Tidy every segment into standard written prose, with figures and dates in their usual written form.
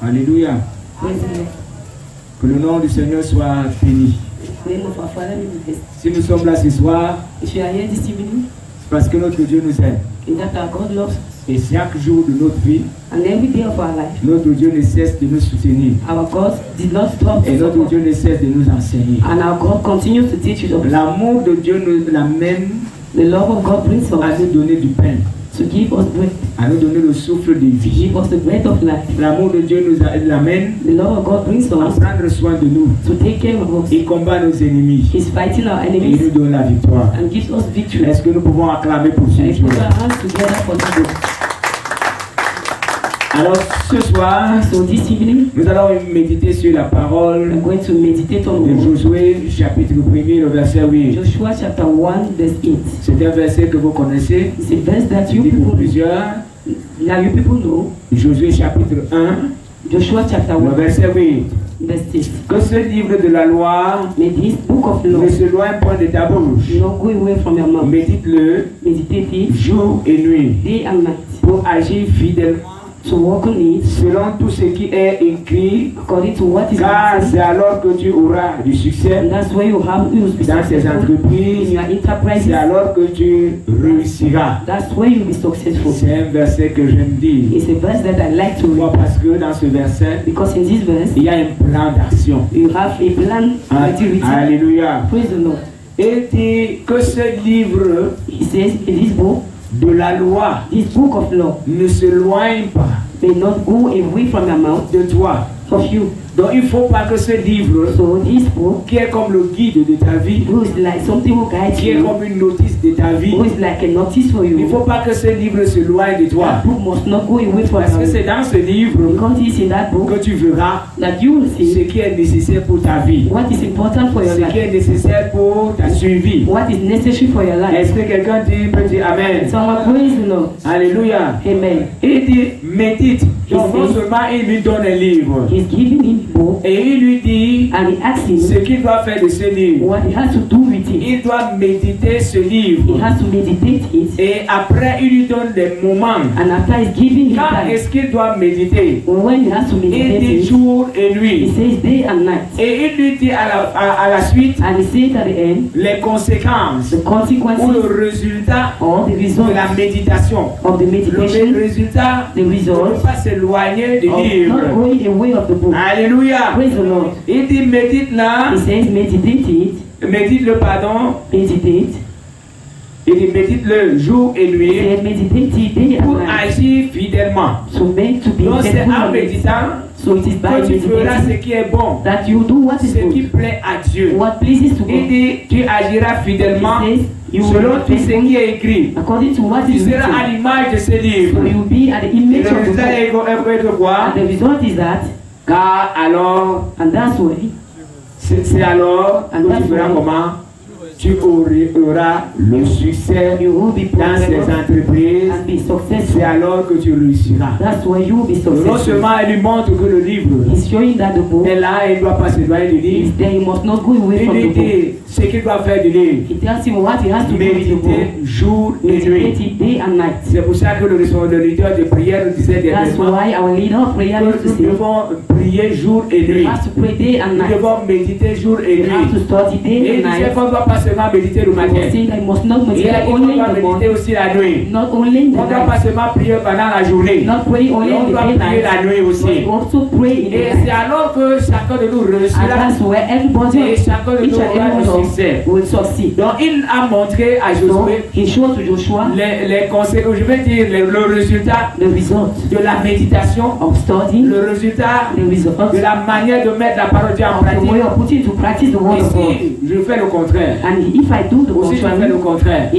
Alléluia. Que le nom du Seigneur soit béni. Si nous sommes là ce soir, c'est parce que notre Dieu nous aime. Et chaque jour de notre vie, notre Dieu ne cesse de nous soutenir. Et notre Dieu ne cesse de nous enseigner. L'amour de Dieu nous amène à nous donner du pain, à nous donner le souffle de vie. L'amour de Dieu nous amène à prendre soin de nous. Il combat nos ennemis. Et il nous donne la victoire. Est-ce que nous pouvons acclamer pour ce Dieu? Alors ce soir, nous allons méditer sur la parole de Josué, chapitre 1, le verset 8. C'est un verset que vous connaissez. C'est pour plusieurs. Josué chapitre 1, le verset 8. Que ce livre de la loi ne s'éloigne point de ta bouche. Médite-le jour et nuit pour agir fidèlement selon tout ce qui est écrit, car c'est alors que tu auras du succès dans tes entreprises, c'est alors que tu réussiras. C'est un verset que j'aime dire. Pourquoi? Parce que dans ce verset, il y a un plan d'action. Alléluia. Et dit que ce livre de la loi ne s'éloigne pas de toi. Donc il ne faut pas que ce livre, qui est comme le guide de ta vie, qui est comme une notice de ta vie, il ne faut pas que ce livre s'éloigne de toi. Parce que c'est dans ce livre que tu verras ce qui est nécessaire pour ta vie, ce qui est nécessaire pour ta survie. Est-ce que quelqu'un peut dire Amen? Alléluia. Il dit médite. Donc non seulement il lui donne un livre, et il lui dit ce qu'il doit faire de ce livre. Il doit méditer ce livre. Et après il lui donne des moments. Quand est-ce qu'il doit méditer? Il dit jour et nuit. Et il lui dit à la suite les conséquences ou le résultat de la méditation. Le résultat ne peut pas s'éloigner du livre. Alléluia. Il dit médite-le. Médite-le, pardon. Il dit médite-le jour et nuit pour agir fidèlement. Donc c'est en méditant que tu feras ce qui est bon, ce qui plaît à Dieu. Il dit tu agiras fidèlement selon tout ce qui est écrit. Tu seras à l'image de ce livre. Et le résultat est de quoi? Car alors, c'est alors que tu feras comment? Tu auras le succès dans ces entreprises. C'est alors que tu réussiras. Non seulement elle lui montre que le livre est là, il ne doit pas s'éloigner du livre. Il lui dit ce qu'il doit faire du livre. Méditer jour et nuit. C'est pour ça que le leader de prière nous disait dernièrement que nous devons prier jour et nuit. Nous devons méditer jour et nuit. Et il disait qu'on ne doit pas seulement méditer le matin. Il doit méditer aussi la nuit. On ne doit pas seulement prier pendant la journée. On doit prier la nuit aussi. Et c'est alors que chacun de nous réussira. Et chacun de nous aura le succès. Donc il a montré à Josué les conséquences, je vais dire le résultat de la méditation, le résultat de la manière de mettre la parole de Dieu en pratique. Et si je fais le contraire, aussi je fais le contraire,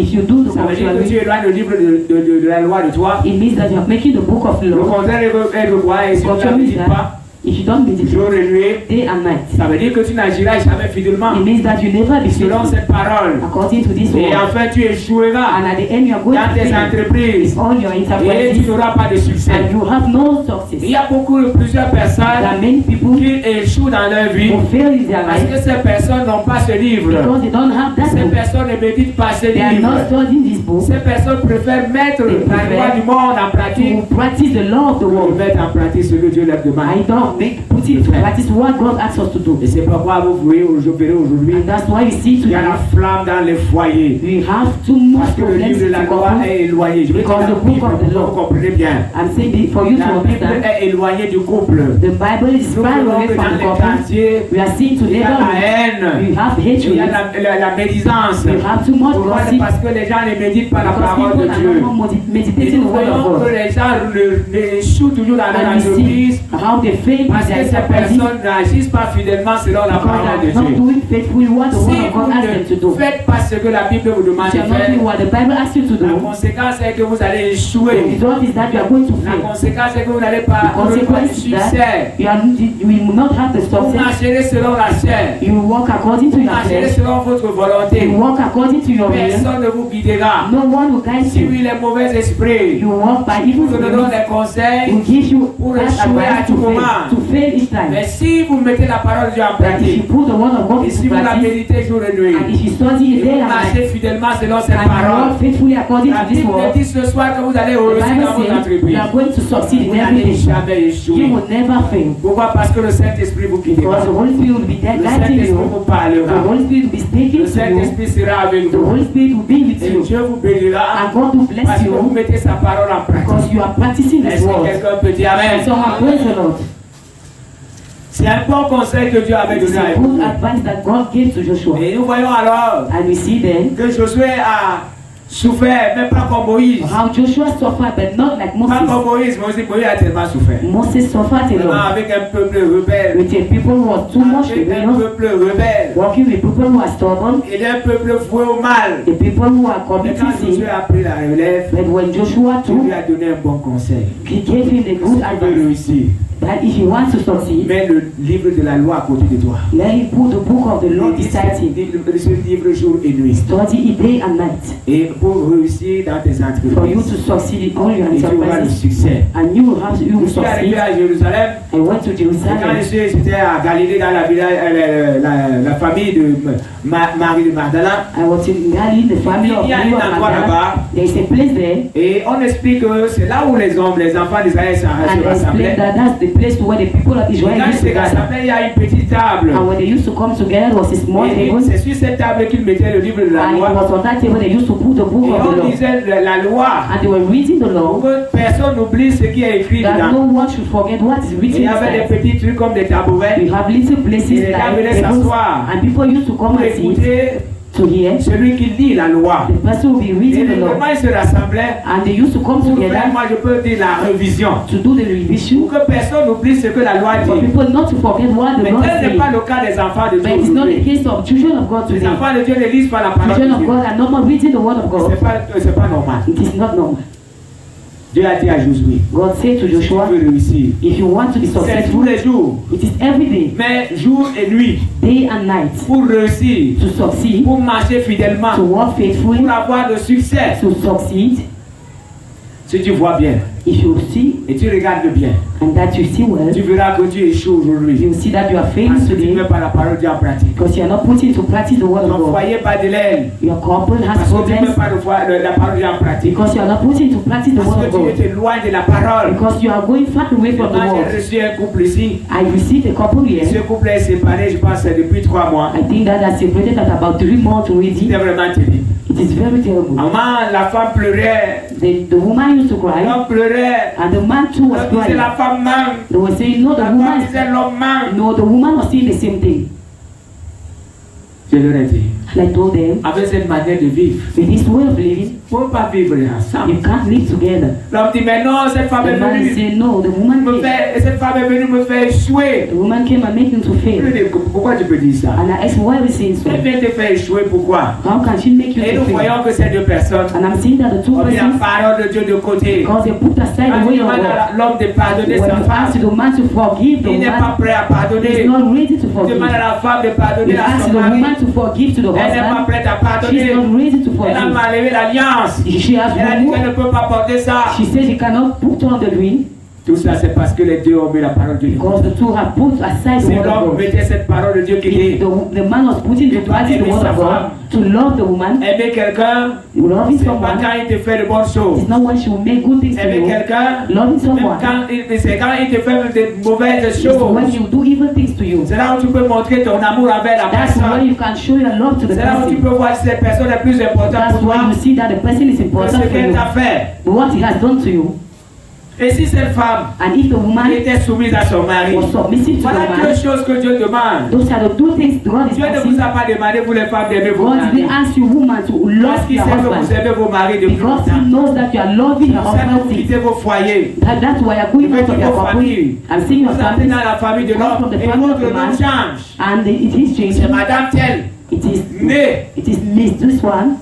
ça veut dire que tu éloignes le livre de la loi de toi. Le contraire est de quoi? Et si tu ne médites pas, If you don't meditate jour et nuit, day and night, ça veut dire que tu n'agiras jamais fidèlement. It means that you never be Selon faithful cette parole. according to this Et word. enfin, tu échoueras And at the end, you are going dans to tes fail entreprises. with all your Et tu enterprises, n'auras pas de succès. and you have no Il success. y a plusieurs There personnes are many people qui échouent dans leur vie who fail in their parce que life ces personnes n'ont pas ce livre. because they don't have that Ces book. personnes ne méditent pas ce They are livre. not studying this book Ces personnes préfèrent mettre They la loi prefer du monde en pratique to practice the law of the pour world. mettre en pratique ce que Dieu leur demande. I don't put it to practice what God asks us to do. Et c'est pourquoi vous voyez aujourd'hui, And that's why you see il y a today la flamme dans les foyers. we have too much Parce que le problems livre de la to loi cover. est éloigné. Je veux dire Because la the book Bible, of the law. vous comprenez bien. I'm saying that for you to La Bible understand, est éloignée du couple. the Bible is Nous far voyons away que from dans the les couple. quartiers, We are seeing il y today a la that haine, we have il y a hatred, la médisance. we have too much Pourquoi? C'est gossip, parce que les gens ne méditent pas la because parole people de are Dieu. not Et meditating nous the word of voyons que God. les gens échouent toujours dans leur And we see entreprise how they fail in parce que their ces enterprises personnes n'agissent pas fidèlement selon la because parole de they are not Dieu. doing faithfully what the Si word of vous God asks them to ne do. faites pas ce que la Bible vous demande If de you are not doing faire, what the Bible asks you to la do, conséquence est que vous allez the échouer. result is that you are going to La fail. conséquence est que vous n'allez pas The avoir de consequence is that succès. you will not have the Vous success. marcherez selon la chair. You will walk according to Vous your marcherez flesh. selon votre volonté. You walk according to your will. Personne ne vous guidera. No one will guide Si you. oui, les mauvais esprits You walk by vous evil donneront spirits. des conseils. Will give you Pour bad échouer à advice tout moment. to fail each time. Mais si vous mettez la parole de Dieu en But if you pratique, put the word of God et si into vous la practice, méditez jour et nuit, and if you study et it day vous and marchez night, fidèlement selon cette and you parole, walk faithfully according la to this Bible word, dit ce soir que vous allez the réussir dans Bible votre says you entreprise. are going to succeed Vous in n'allez everything. jamais You échouer. will never fail. Pourquoi? Parce que le Saint-Esprit vous guidera. Because the Holy Spirit will be there Le guiding Saint-Esprit you. vous The parlera. Holy Spirit will be speaking Le to you. Saint-Esprit sera avec The vous. Holy Spirit will be with Et you. Dieu vous bénira And God will bless parce que vous you mettez sa parole en because pratique. you are practicing this Est-ce que word. quelqu'un peut dire Amen? So I praise the Lord. C'est un bon conseil que Dieu avait It's donné à a good Josué. advice that God gave to Joshua. Et nous voyons alors And we see then que Josué a souffert, mais pas comme Moïse. how Joshua suffered, but not like Pas comme Moses. Moïse a tellement souffert. Moses suffered Vraiment alone avec un peuple rebelle. with the people who are too much Avec un rebellious, peuple rebelle. working with people who are stubborn, Il est un peuple voué au mal. the people who are Et quand committing Josué sin. a pris la relève, But when Joshua Dieu lui took, a donné un bon conseil. he gave him the good Si tu veux advice réussir, that if you want to succeed, mets le livre de la loi à côté de toi. let him put the book of the law beside him. Ce livre jour et nuit. Study it day and night Et pour réussir dans tes for you entreprises, to succeed in all your et tu auras le enterprises, succès. and you will Je suis arrivé succeed. à Jérusalem. I went to Et quand Jerusalem. j'étais à Galilée dans la village, la famille de Marie de Magdala, I was in Galilee, the family of il y a Mary un of endroit Magdala. là-bas, There is a place there, et on explique que c'est là où les hommes, les enfants d'Israël se and they rassemblaient. explained that that's the place where the people of Et Israel quand ils used to se gather. rassemblaient, il y a une petite table. And when they used to come together, it was a small Et table, c'est sur cette table qu'ils mettaient le livre de la and it loi. was on that table they used to put the Et book of the on law. lisait la loi And they were reading the pour law, que personne n'oublie ce qui est écrit that dedans. no one should forget what is Et il written y avait inside. des petits trucs comme des tabourets We have little places Et les gens like venaient tables, s'asseoir and people used to pour come and sit écouter to hear. celui qui lit la loi. The person will be Et reading the law, vraiment ils se rassemblaient and they used to come pour faire, together moi je peux dire la révision. to do the Pour revision, que personne n'oublie ce que la loi for dit. people not to forget what the Mais law tel n'est pas says. le cas des enfants de But Dieu it's not the aujourd'hui. case of children of God Les today. enfants de Dieu ne lisent pas la parole Children de of Dieu. God are not more reading the word of God. C'est pas normal. It is not normal. Dieu a dit à Josué, God said to si tu Joshua, veux réussir, if you want to be c'est tous successful, les jours, it is every day, mais jour et nuit, day and night, pour réussir, to succeed, pour marcher fidèlement, to work faithfully, pour avoir de succès. to succeed. Si tu vois bien If you see et tu regardes bien, and that you see well, tu verras que tu échoues aujourd'hui. you will see that you are failing Parce que tu ne today mets pas la parole de Dieu en pratique. because you are not putting into practice the word of Ton God. foyer pas de l'aile. Your couple has Parce que tu ne mets problems pas la parole de Dieu en pratique. because you are not putting into practice the Parce word of que God. tu es loin de la parole. Because you are going far away from the Moi, j'ai word. reçu un couple ici. I received a couple Ce here. couple est séparé, je pense, depuis 3 mois. I think that I separated at about 3 months already. C'était vraiment terrible. It is very terrible. Maman, la femme pleurait. The woman used to cry, L'homme pleurait. and the man too was L'homme disait crying. la femme manque. They were saying, no, the La femme woman, disait l'homme manque. no, the woman was saying the same thing. Je leur ai dit, And I told them, avec cette manière de vivre, with this way of living, ne peut pas vivre ensemble. You can't live together. L'homme dit, mais non, cette femme est The man venue. said, no, the woman came. Cette femme est venue me faire échouer. The woman came and made him to Je fail. lui dis, pourquoi tu peux dire ça? And I asked, why are you saying so? Elle vient te faire échouer, pourquoi? How can she make you Et to nous fail? voyons que ces deux personnes And I'm seeing that the two ont mis la persons, parole de Dieu de côté. because they put aside Quand the il way of demande God. à l'homme de pardonner When sa you femme, ask the man to forgive the il n'est pas woman, prêt à he's pardonner. not ready to Il forgive. demande à la femme de pardonner You à ask son the mari. woman to forgive to the Elle n'est pas husband, prête à she's pardonner. not ready to Elle a forgive. mallevé l'alliance. She has Elle a dit qu'elle ne removed, peut pas porter ça. she says she cannot put on the ring, Tout ça, c'est parce que les deux ont mis la parole de Dieu. because the two have put aside the Si word of l'homme God. mettait cette parole de Dieu qui dit, The man was putting the practice the word of God to love the woman, aimer quelqu'un, loving c'est pas someone. quand il te fait de bonnes choses. It's not when she will make good things to Aimer you. quelqu'un, Loving même someone, c'est quand il te fait de mauvaises it's when choses. you do evil things to you. C'est là où tu peux montrer ton amour envers la That's where personne. you can show your love to the C'est là où tu person. peux voir si cette personne est plus importante That's pour why toi you see that the person is que important ce for qu'elle you, t'a fait. but what he has done to you. Et si cette femme And if the woman était soumise à son mari, was submissive to the voilà deux man, choses que Dieu demande. those are the two things God is Dieu ne vous asking. a pas demandé, vous les femmes, d'aimer vos God maris. didn't ask you, woman, to Parce love qu'il your sait que vous husband, aimez vos maris depuis because longtemps. he knows that you are loving your Vous savez, vous husband. quittez vos foyers. That's why you're going out of your couple. I'm seeing your Vous entrez family, dans la famille de come from l'homme the et family of votre the nom man, change. and it is C'est changing. madame telle, It is née, Miss this one.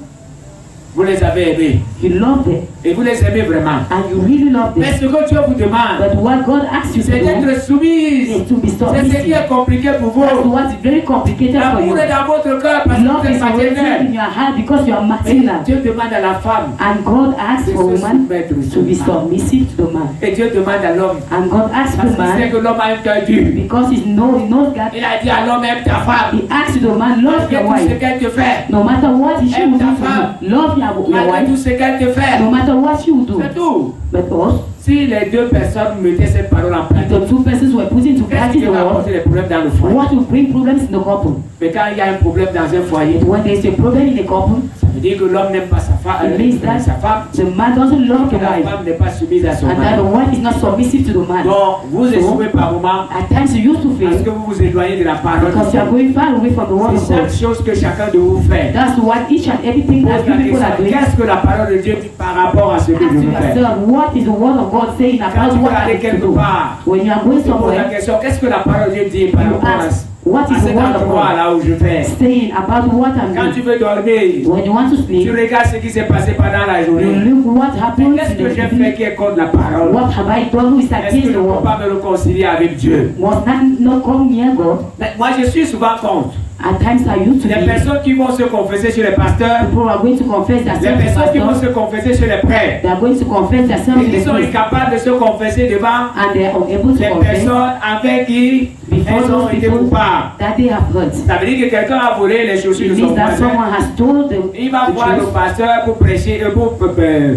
vous les avez aimés. You love them, Et vous les aimez vraiment. and you really love Mais them. ce que Dieu vous demande, But what God asks you to c'est do d'être soumise. is to be C'est ce qui submissive. est compliqué pour That's vous. what's very complicated for you. L'amour est dans votre cœur parce que Love vous êtes is already in maternelle. your heart because you are Mais maternal. Dieu demande à la femme And God asks de for a se woman soumettre to be submissive to the man. Et Dieu demande à l'homme. And God asks Parce the qu'il sait man que l'homme a un cœur dur. because he knows that. Il a dit à l'homme, aime ta femme. He asks the man, love Malgré your tout ce wife. qu'elle te fait. No matter what she Aime will ta do to femme. you, love your Malgré tout wife. ce qu'elle te fait. No matter what she will do. C'est tout. But us, Si les deux personnes mettaient cette parole en if pratique, the two persons were put into qu'est-ce practice qui the va word, apporter les problèmes dans le foyer? what will bring problems in the couple? Mais quand il y a un problème dans un foyer, When there is a problem in the couple, ça veut dire que l'homme n'aime pas sa femme, it means that sa femme, the man doesn't love que the la wife, femme n'est pas soumise à son and that the mari. wife is not submissive to the man. Donc, vous échouez par moment At times you used to parce fail que vous vous éloignez de la parole de because you are Dieu. going far away from the word of C'est chaque God. chose que chacun de vous fait. That's what each and everything Pose that la you people are question, doing. qu'est-ce que la parole de Dieu dit par rapport à ce que je Ask veux faire? yourself, what is the word of God saying Quand about tu what vas I aller have to quelque do? part, When you are going tu poses la somewhere, question, qu'est-ce que la parole de Dieu dit par you rapport à ask, what is the cet word of endroit God là où je vais? saying about what I'm Quand tu doing? veux dormir, When you want to tu sleep, regardes ce qui s'est passé pendant la you journée. look what Mais happened qu'est-ce in que the j'ai fait evening. qui est contre la parole? What have I done who is Est-ce against que je the ne peux word? pas me réconcilier avec Dieu? Was that not come near God? Mais moi, je suis souvent contre. At times I used to Les be. personnes qui vont se confesser chez les pasteurs, People are going to confess les themselves to personnes qui vont pastor. se confesser chez les prêtres, They are going to confess themselves et to qui the sont priest. incapables de se confesser devant And they are unable to les confess personnes avec qui before elles ont those été people coupables. that they have hurt. Ça veut dire que quelqu'un a volé les chaussures It de son means that voisin. someone has told them Il va the voir le truth. pasteur pour prêcher, pour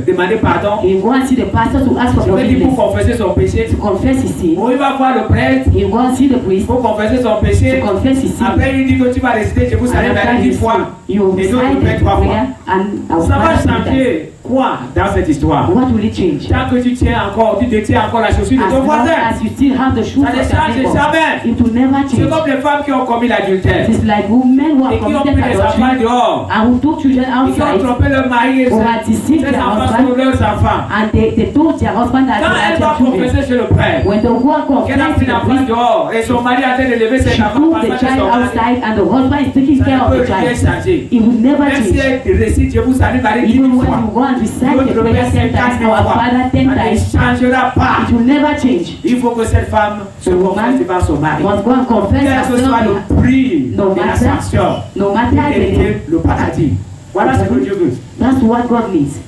demander pardon. He will go and see the pastor to ask for Je veux dire pour forgiveness, confesser son péché. to confess his sin. Ou il va voir le prêtre He will go and see the priest pour confesser son péché. to confess his sin. Après, il dit que tu vas réciter Jérusalem And avec after 10 his fois. sin, you will Et d'autres recite le font the 3 fois. prayer and our Ça va Father do that. changer quoi dans cette histoire? What will it change? Tant que tu tiens encore, tu détiens encore la chaussure de As ton long voisin. as you still have the shoes Ça ne of your change neighbor, jamais. it will never C'est change. comme les femmes qui ont commis l'adultère It is like women who et have qui ont committed pris les enfants adultery dehors and who took children et qui ont outside trompé leur mari et who had deceived ces their enfants husband sont leurs enfants. and they told their husband that Quand they elle are va their children. confesser chez le prêtre, When they go and qu'elle a confess pris to the l'enfant priest, dehors et son mari est en train de lever ses she enfants took parce the que child son mari, outside and the husband is taking ça care ne of peut the rien child. changer. It will never Même si change. elle récite Je vous salue Marie 10 Even 000 when fois, you go and recite the l'autre prayer 10 times, our Father 10 ça ne times, changera pas. it will never change. Il faut que cette femme se confesse devant son mari. Must go and confess Quel que soit herself, le prix No de la matter- sanction, no matter the hériter le paradis. Voilà ce que Dieu veut. That's what God needs.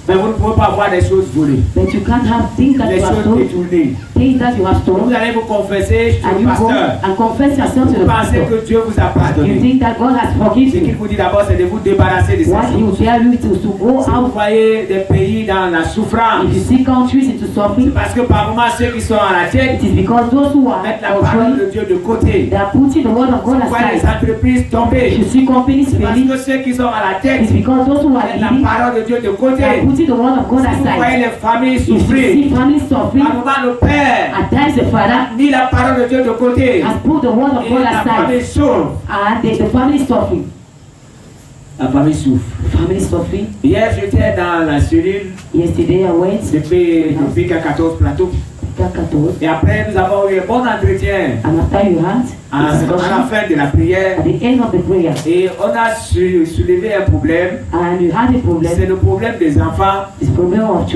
Mais vous ne pouvez pas avoir des choses volées, But you can't have things that des you have choses stolen, détournées. things that you have Vous stolen, allez vous confesser sur and le you go pasteur. and confess yourself to Vous the pensez pastor. que Dieu vous a You pardonné. think that God has Ce forgiven qu'il you. vous dit d'abord, c'est de vous débarrasser de ces What he will choses. tell you is to go Si vous out. voyez des pays dans la souffrance, If you see countries into c'est suffering, parce que par moments ceux qui sont à la tête it is because those who are mettent la parole also de Dieu de côté. they are putting the word of God Vous voyez les aside. entreprises If tomber. you see companies C'est parce failing, que ceux qui sont à la tête it's because those who are mettent la leading, parole de Dieu de côté. they are putting the word of God Si vous voyez aside. les familles If you souffrir, see families par suffering, moment le père at times the father mis la parole de Dieu de côté has put the word of et God la famille aside, sauve. and the family is suffering. La famille souffre. Family suffering. Hier, j'étais dans la cellule. Yesterday I went. Depuis 14 plateaux. Et après, nous avons eu un bon entretien. And after you had à la fin de la prière. At the end of the prayer. Et on a soulevé un problème. And you had a problem. C'est le problème des enfants qui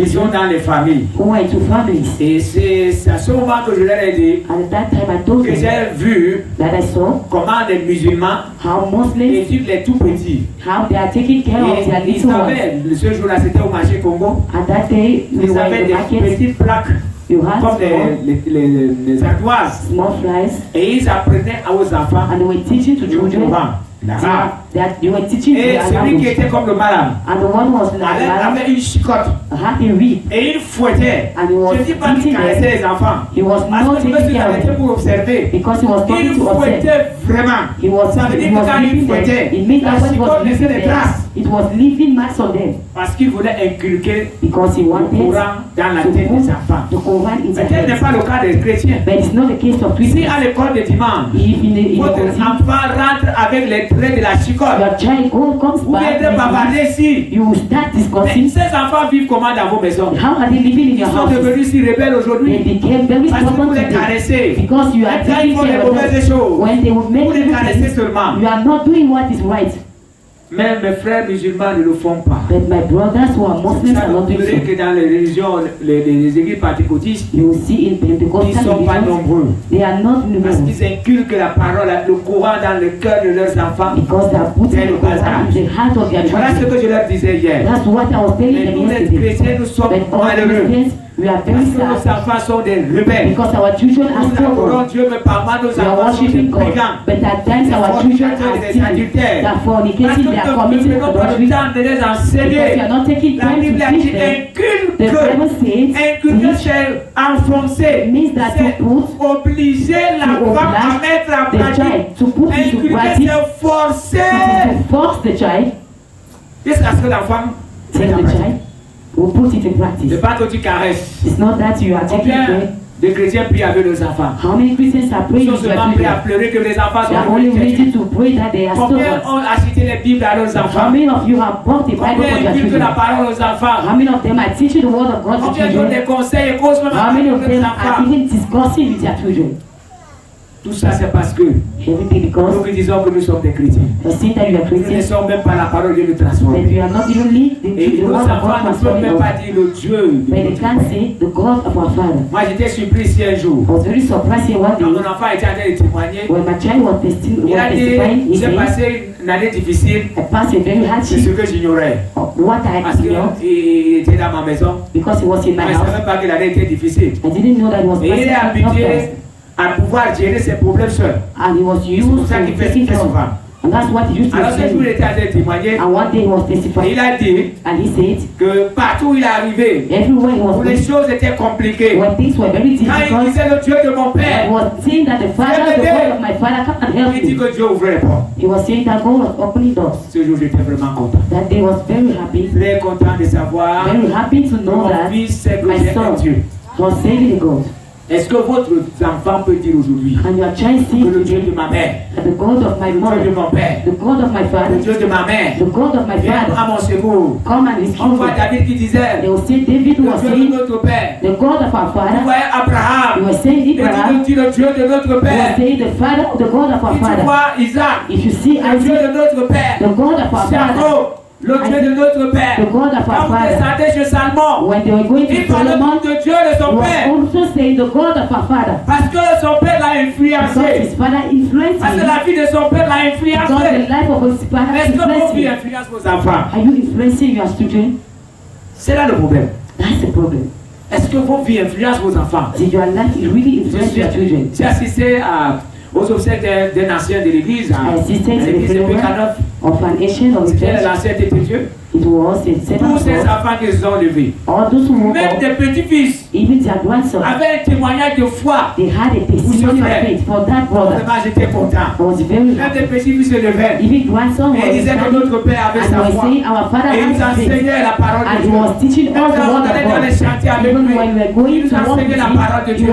sont dans les familles. Who are into families. Et c'est à ce moment que je leur ai dit que j'ai vu comment les musulmans éduquent les tout petits. How they are taking care of their little ones. Ce jour-là, c'était au marché Congo. And that day, we ils avaient des petites plaques. Comme les ardoises. Small flies. Et ils apprenaient aux enfants. And they were teaching to children. That you were teaching et celui qui était comme le malade avait une chicotte et il fouettait. Je ne dis pas qu'il caressait les enfants parce que monsieur s'arrêtait pour observer. Il fouettait vraiment. Ça veut dire que quand il fouettait, la chicotte laissait des traces. It was leaving marks on them. Parce qu'il voulait inculquer le Coran dans la tête des enfants. Ce n'est pas le cas des chrétiens. But it's not the case of Christians. Si à l'école de dimanche, votre enfant rentre avec les traits de la chicotte, vous viendrez bavarder ici. Mais ces enfants vivent comment dans vos maisons? Ils sont devenus si rebelles aujourd'hui parce que vous les caressez. Et quand ils font les mauvaises choses, vous les caressez seulement. You are not doing what is right. Mais mes frères musulmans ne le font pas. But my brothers who are Muslims are not doing so. Que dans les religions, les églises pentecôtistes, you will see in Pentecostal ils ne sont pas nombreux. They are not numerous. Parce qu'ils inculquent la parole, le Coran dans le cœur de leurs enfants. Because they are putting the Quran in the heart of their children. Voilà ce que je leur disais hier. That's what I was telling them yesterday. Nous les chrétiens, nous sommes malheureux. We are very sad. Nos enfants sont des rebelles. Because our children are stubborn. Dieu, mais parfois nos we are enfants sont des worshiping God. brigands. But at times our children are stealing. They are fornicating. They are committing adultery. Because we are not taking time to teach them. The Bible says, enfoncer, means that to put, obliger la femme à mettre en pratique, to put into practice, c'est forcer. It is to force the child. Jusqu'à ce que la femme take the child. We'll put it in practice. C'est pas que tu caresses. It's not that you are taking care. Les chrétiens prient avec leurs enfants. How many Christians are praying with their children? Ils sont seulement prêts à pleurer que les enfants they are only ready to pray that they are Combien ont acheté les Bibles à leurs enfants? How many of you have bought the Bible for your children? La parole aux enfants? How many of them are teaching the word of God to children? Des conseils et causes même how many of them are even discussing with their children? Tout ça c'est parce que nous qui disons que nous sommes des chrétiens. Nous ne sommes même pas la parole de Dieu nous transformer. Et nos enfants ne peuvent même pas dire le Dieu. Moi j'étais surpris ici un jour. Quand mon enfant était en train de témoigner, il a dit j'ai passé une année difficile. C'est ce que j'ignorais. Parce qu'il était dans ma maison. Je ne savais même pas que l'année était difficile. Et il est habitué à pouvoir gérer ses problèmes seul. And he was used to taking care of her. And that's what he used to say. Alors, il était en train de témoigner. And one day he was testifying. Il a dit and he said que partout où il est arrivé, où les choses étaient compliquées, when things were very difficult, quand il disait le Dieu de mon père, he was saying that the God of my father, come and help me. Il dit que Dieu ouvrait les portes. He was saying that God was opening doors. Ce jour, j'étais vraiment content. That day was very happy. Très content de savoir very happy to know that my son was saving God. Est-ce que votre enfant peut dire aujourd'hui que le Dieu de ma mère, the God of my mother, le Dieu de mon père, the God of my father, le Dieu de ma mère, the God of my father, à mon secours? Come and rescue on voit David qui disait, they will say David was le Dieu de notre père, the God of our father. Vous voyez Abraham, you will say Abraham, le Dieu de notre père, you will say the father, the God of our father. Tu vois Isaac, if you see le Dieu de notre père, the God of our father. Le Dieu de notre père. Quand vous descendez chez Salomon, il parle de Dieu de son père. Also say the God of our father. Parce que son père l'a influencé. Parce que la vie de son père l'a influencé. Est-ce que vos vies influencent vos enfants? Are you influencing your children? C'est là le problème. That's the problem. Est-ce que vos vies influencent vos enfants? Did your life really influence your children? J'ai assisté aux obsèques d'un ancien de l'église, l'église de Pécanov. C'était l'ancien de Dieu. Tous ces enfants qu'ils ont levés, même des petits-fils, avaient un témoignage de foi pour ce frère. Vraiment, j'étais content. Même des petits-fils se levaient et ils disaient que notre père avait sa foi et il nous enseignait la parole de Dieu. Même quand on allait dans les chantiers avec lui, il nous enseignait la parole de Dieu.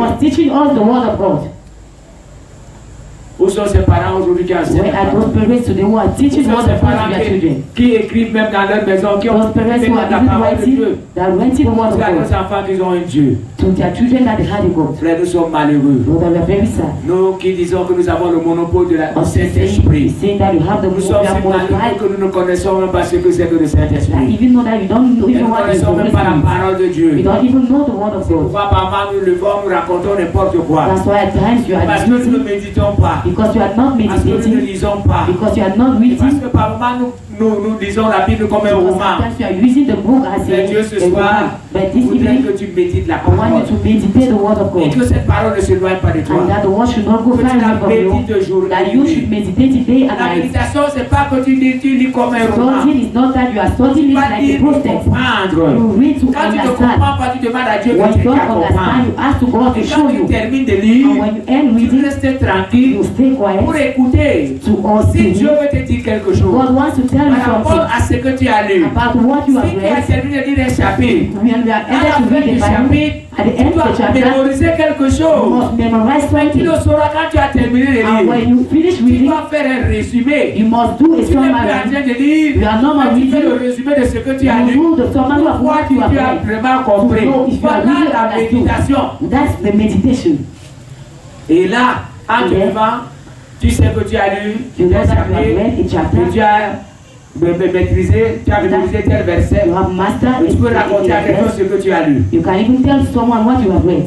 Où sont ces parents aujourd'hui qui enseignent? Where are those parents today who are teaching what the parents to their children? Qui écrivent même dans leur maison, qui ont those parents who are la parole de Dieu. They are writing the word of God. God. Enfants qui ont un Dieu. To their children that they had a God. Frère, nous sommes malheureux. Lord, we are very sad. Nous qui disons que nous avons le monopole de la Saint-Esprit. Saying that you have the Nous sommes si malheureux que nous ne connaissons même pas ce que c'est que le Saint-Esprit. Even though that you don't know even what is the même pas la parole de Dieu. You don't even know the word of God. Pourquoi par nous levons, nous racontons n'importe quoi. That's why at times you are parce que nous ne méditons pas. Because you are not meditating. Parce que nous ne lisons pas. Because you are not reading. Parce que par moment nous lisons la Bible comme un roman. Sometimes you are using the book as a Dieu ce soir, but this evening, que tu médites la I want parole. you to meditate the word of God. Et que cette parole ne s'éloigne pas de toi. And that the word should not go far away from you. That you should meditate it day and La night. méditation, c'est pas que tu lis comme un roman. Studying is not that you are studying it like a process. You read to Quand tu ne understand. comprends pas, tu demandes à Dieu When de you don't t'aider à understand, you comprendre. ask to God to Et show quand tu you. termines de lire, And when you end tu reading, restes tranquille you stay quiet pour écouter. to all Si Dieu see. veut te dire quelque chose God wants to tell you par rapport something à ce que tu as lu, about what you have si tu as read. terminé de lire un chapitre, When we are à la able to fin read du the Bible, chapitre, at the tu end of the dois chapter, mémoriser quelque you chose. must memorize Tu something. le sauras quand tu as terminé de And lire. when you finish Tu reading, dois faire un résumé. you must do a Tu n'es plus en summary. train de lire, You are not mais tu fais reading. le résumé de ce que tu as lu. You do the summary of Pourquoi what tu you have as read. vraiment compris? To know if you are Voilà really la understood. méditation. That's the meditation. Et là, actuellement, tu sais que tu as lu, You know tel that you have read a chapitre, chapter. que tu as maîtrisé, tu as mémorisé tel verset. You have mastered Et tu peux it. raconter à quelqu'un ce que tu as lu. You can even tell someone what you have read.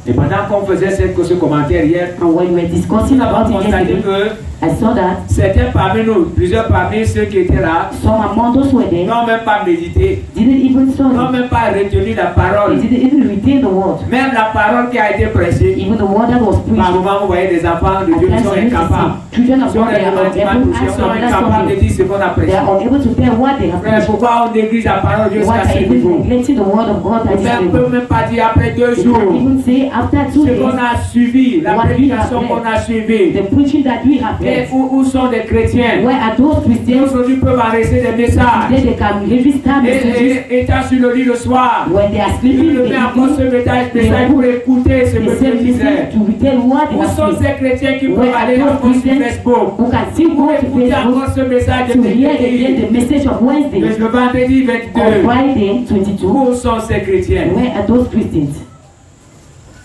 Et pendant qu'on faisait ce commentaire hier, And when we were discussing on a about it constaté yesterday, que I saw that certains parmi nous, plusieurs parmi ceux qui étaient là, some among those who were there n'ont même pas médité, didn't even n'ont study. même pas retenu la They parole. didn't even retain the word. Même la parole qui a été prêchée, Even the word that was par preached. moment vous voyez des enfants de Dieu qui sont incapables. Children Ils of sont God, they are unable, ils as sont well as incapables de something. dire ce qu'on a They prêché. are unable to tell what they have Frère, preached. pourquoi on néglige la parole de Dieu What jusqu'à are ce even niveau? neglecting the word of God at On this ne peut level. même pas dire après 2 They jours can even say after 2 ce days, qu'on a suivi, la what we prédication have qu'on read, a suivie. the preaching that we have Et read. où sont les chrétiens? Where are those Christians? Aujourd'hui peuvent enregistrer des messages. Today they can register messages. Et étant sur le lit le soir, When they are ils sleeping, le they mettent encore ce message pour écouter ce que the Dieu same disait. message to retain what they Où have sont preached. ces chrétiens qui peuvent Where are aller those encore sur Christians Facebook who can still go pour to écouter encore Facebook ce message to de hear again vendredi, the message of Wednesday le vendredi or 22? Friday 22? Où sont ces chrétiens? Where are those Christians?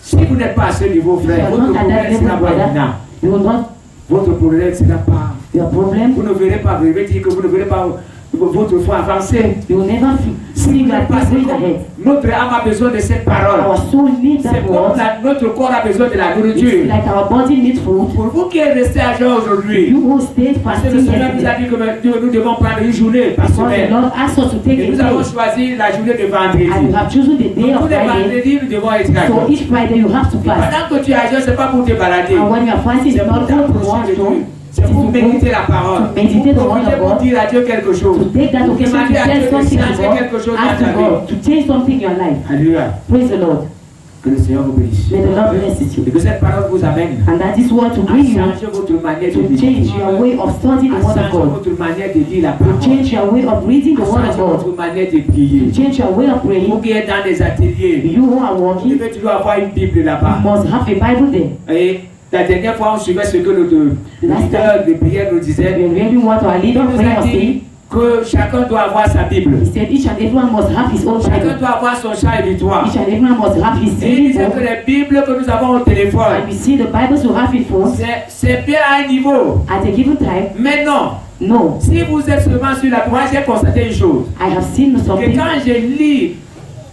Si vous n'êtes pas à ce niveau, If you frère, are votre not at that problème level, sera pas brother, maintenant. you will not, Votre problème sera pas. your problem, Vous ne verrez pas, vous devez dire que vous ne verrez pas votre foi avancer. you will never Si see vous that n'êtes pas going ahead. notre âme a besoin de cette parole. Our soul needs C'est that comme word. notre corps a besoin de la It's nourriture. like our body needs food. Pour vous qui êtes restés à jeun aujourd'hui, You who stayed parce que le fasting Seigneur nous a yesterday, dit que nous devons prendre une journée par because the semaine. Lord asked us to take Et a nous avons day, choisi la journée de vendredi. and you have chosen the day Tous of les Friday. vendredis, nous devons être à So jeun. each Friday you have to fast. Pendant que tu es à jeun, ce n'est pas pour te balader. And when you are fasting, C'est it's pour not good to t'approcher watch de to. Dieu. C'est pour méditer la parole. To meditate the Pour word of profiter pour God. dire à Dieu quelque chose. To take that Pour occasion to demander à Dieu tell de something to changer quelque God, chose dans ask ta to vie. God to change something in your life. Alléluia. Praise the Lord. Que le Seigneur vous bénisse. May the Lord bless you. Et que cette parole vous amène And that is what to à bring you changer votre manière de to vivre. change your way of studying the À word of changer God. votre manière de lire la To parole. change your way of reading the À word of changer God. votre manière de prier. To change your way of Vous praying. qui êtes dans des ateliers, You who are vous working, devez toujours avoir une Bible you là-bas. must have a Bible there. Et la dernière fois, on suivait ce que le leader de prière nous disait. We are reading what our Il leader nous prayer a was saying. dit que chacun doit avoir sa Bible. He said each and everyone must have his own Chacun Bible. doit avoir son chant et victoire. Each and everyone must have his Et il reading disait que book. les Bibles que nous avons au téléphone, And we see the Bibles you have in phones c'est bien à un niveau. at a given time. Mais non, No, si vous êtes seulement sur la droite, j'ai constaté une chose. I have seen Que something. quand je lis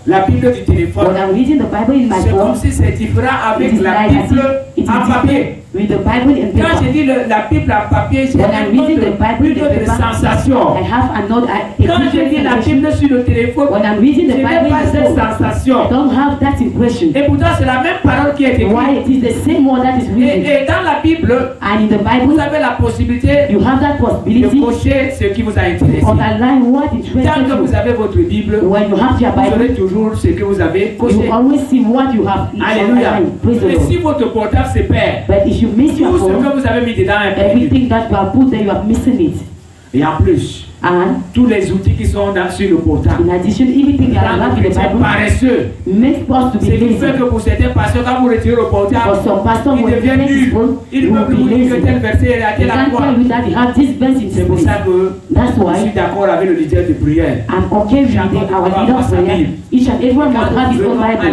la Bible du téléphone, When I'm reading the Bible in my c'est comme phone, si c'est différent it avec is la like as Bible if it en is papier. different with the Bible in Quand je paper. lis la Bible en papier, j'ai When I'm reading the Bible in une autre paper, sensation. I have another Quand je lis la Bible sur le téléphone, When I'm reading je the n'ai Bible pas in cette the phone, I sensation. don't have that impression. Et pourtant, c'est la même parole qui est écrite. Why it is the same one that is written. Et dans la Bible, And in the vous Bible, avez la possibilité you have that de possibility cocher ce qui vous a intéressé. to underline what Tant interested que vous you. avez votre Bible, When you have your vous aurez Bible, toujours ce que vous avez you coché. always see what you have Alléluia. underlined. Praise the Mais si Lord. votre portable se perd, But if you miss your tout ce phone, que vous avez mis dedans est perdu. everything that you have put there, you are missing it. Et en plus, And tous les outils qui sont sur le portable. In addition, everything that you have in the Bible paresseux. Makes us to be lazy. Ce qui fait que pour certains pasteurs, quand vous retirez le portable, For some pastors, ils deviennent nuls. Ils ne peuvent plus vous dire que tel verset est à tel endroit. C'est pour ça que je suis d'accord avec le leader de prière. I'm okay with our leader of prayer. Each and everyone must have his own Bible.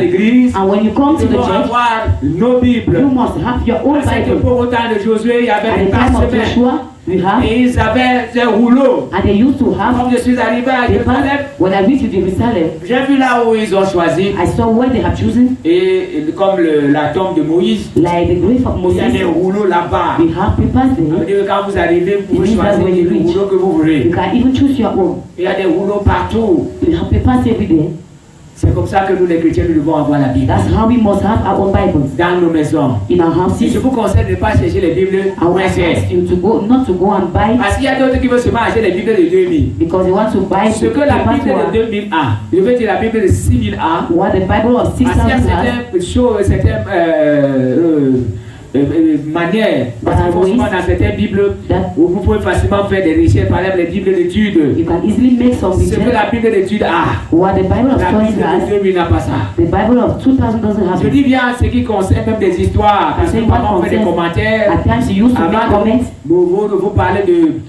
And when you come to the church, nos Bibles. You must have your own Bible. Au temps de Josué, il y avait des parsements. Et ils avaient des rouleaux. And they used to have. Comme je suis arrivé à Jérusalem, when I reached Jerusalem, j'ai vu là où ils ont choisi. I saw where they have chosen. Et comme la tombe de Moïse, like the grave of Moses, il y a des rouleaux là-bas. We have papers there. Quand vous arrivez, vous pouvez choisir le rouleau que vous voulez. You can even choose your own. Il y a des rouleaux partout. We have papers every day. C'est comme ça que nous les chrétiens, nous devons avoir la Bible. That's how we must have our own Bibles. Dans nos maisons. In our houses. Et je vous conseille de ne pas chercher les Bibles. I will ask you to go, not to go and buy. Parce qu'il y a d'autres qui veulent seulement acheter les Bibles de 2000. Because they want to buy. Ce que la Bible de 2000 a, je veux dire la Bible de 6000 a. What the Bible of 6000 has. Parce qu'il y a certaines manière, parce que forcément dans certaines Bibles, vous pouvez facilement faire des recherches, par exemple les Bibles d'études. You can easily make some research. Ce que la Bible d'études a. What the Bible of la Bible de 2000 n'a pas ça. The Bible of 2000 doesn't have. Je dis bien ce qui concerne même des histoires, parce que parfois on fait des commentaires. At times you used to make comments. Vous parlez de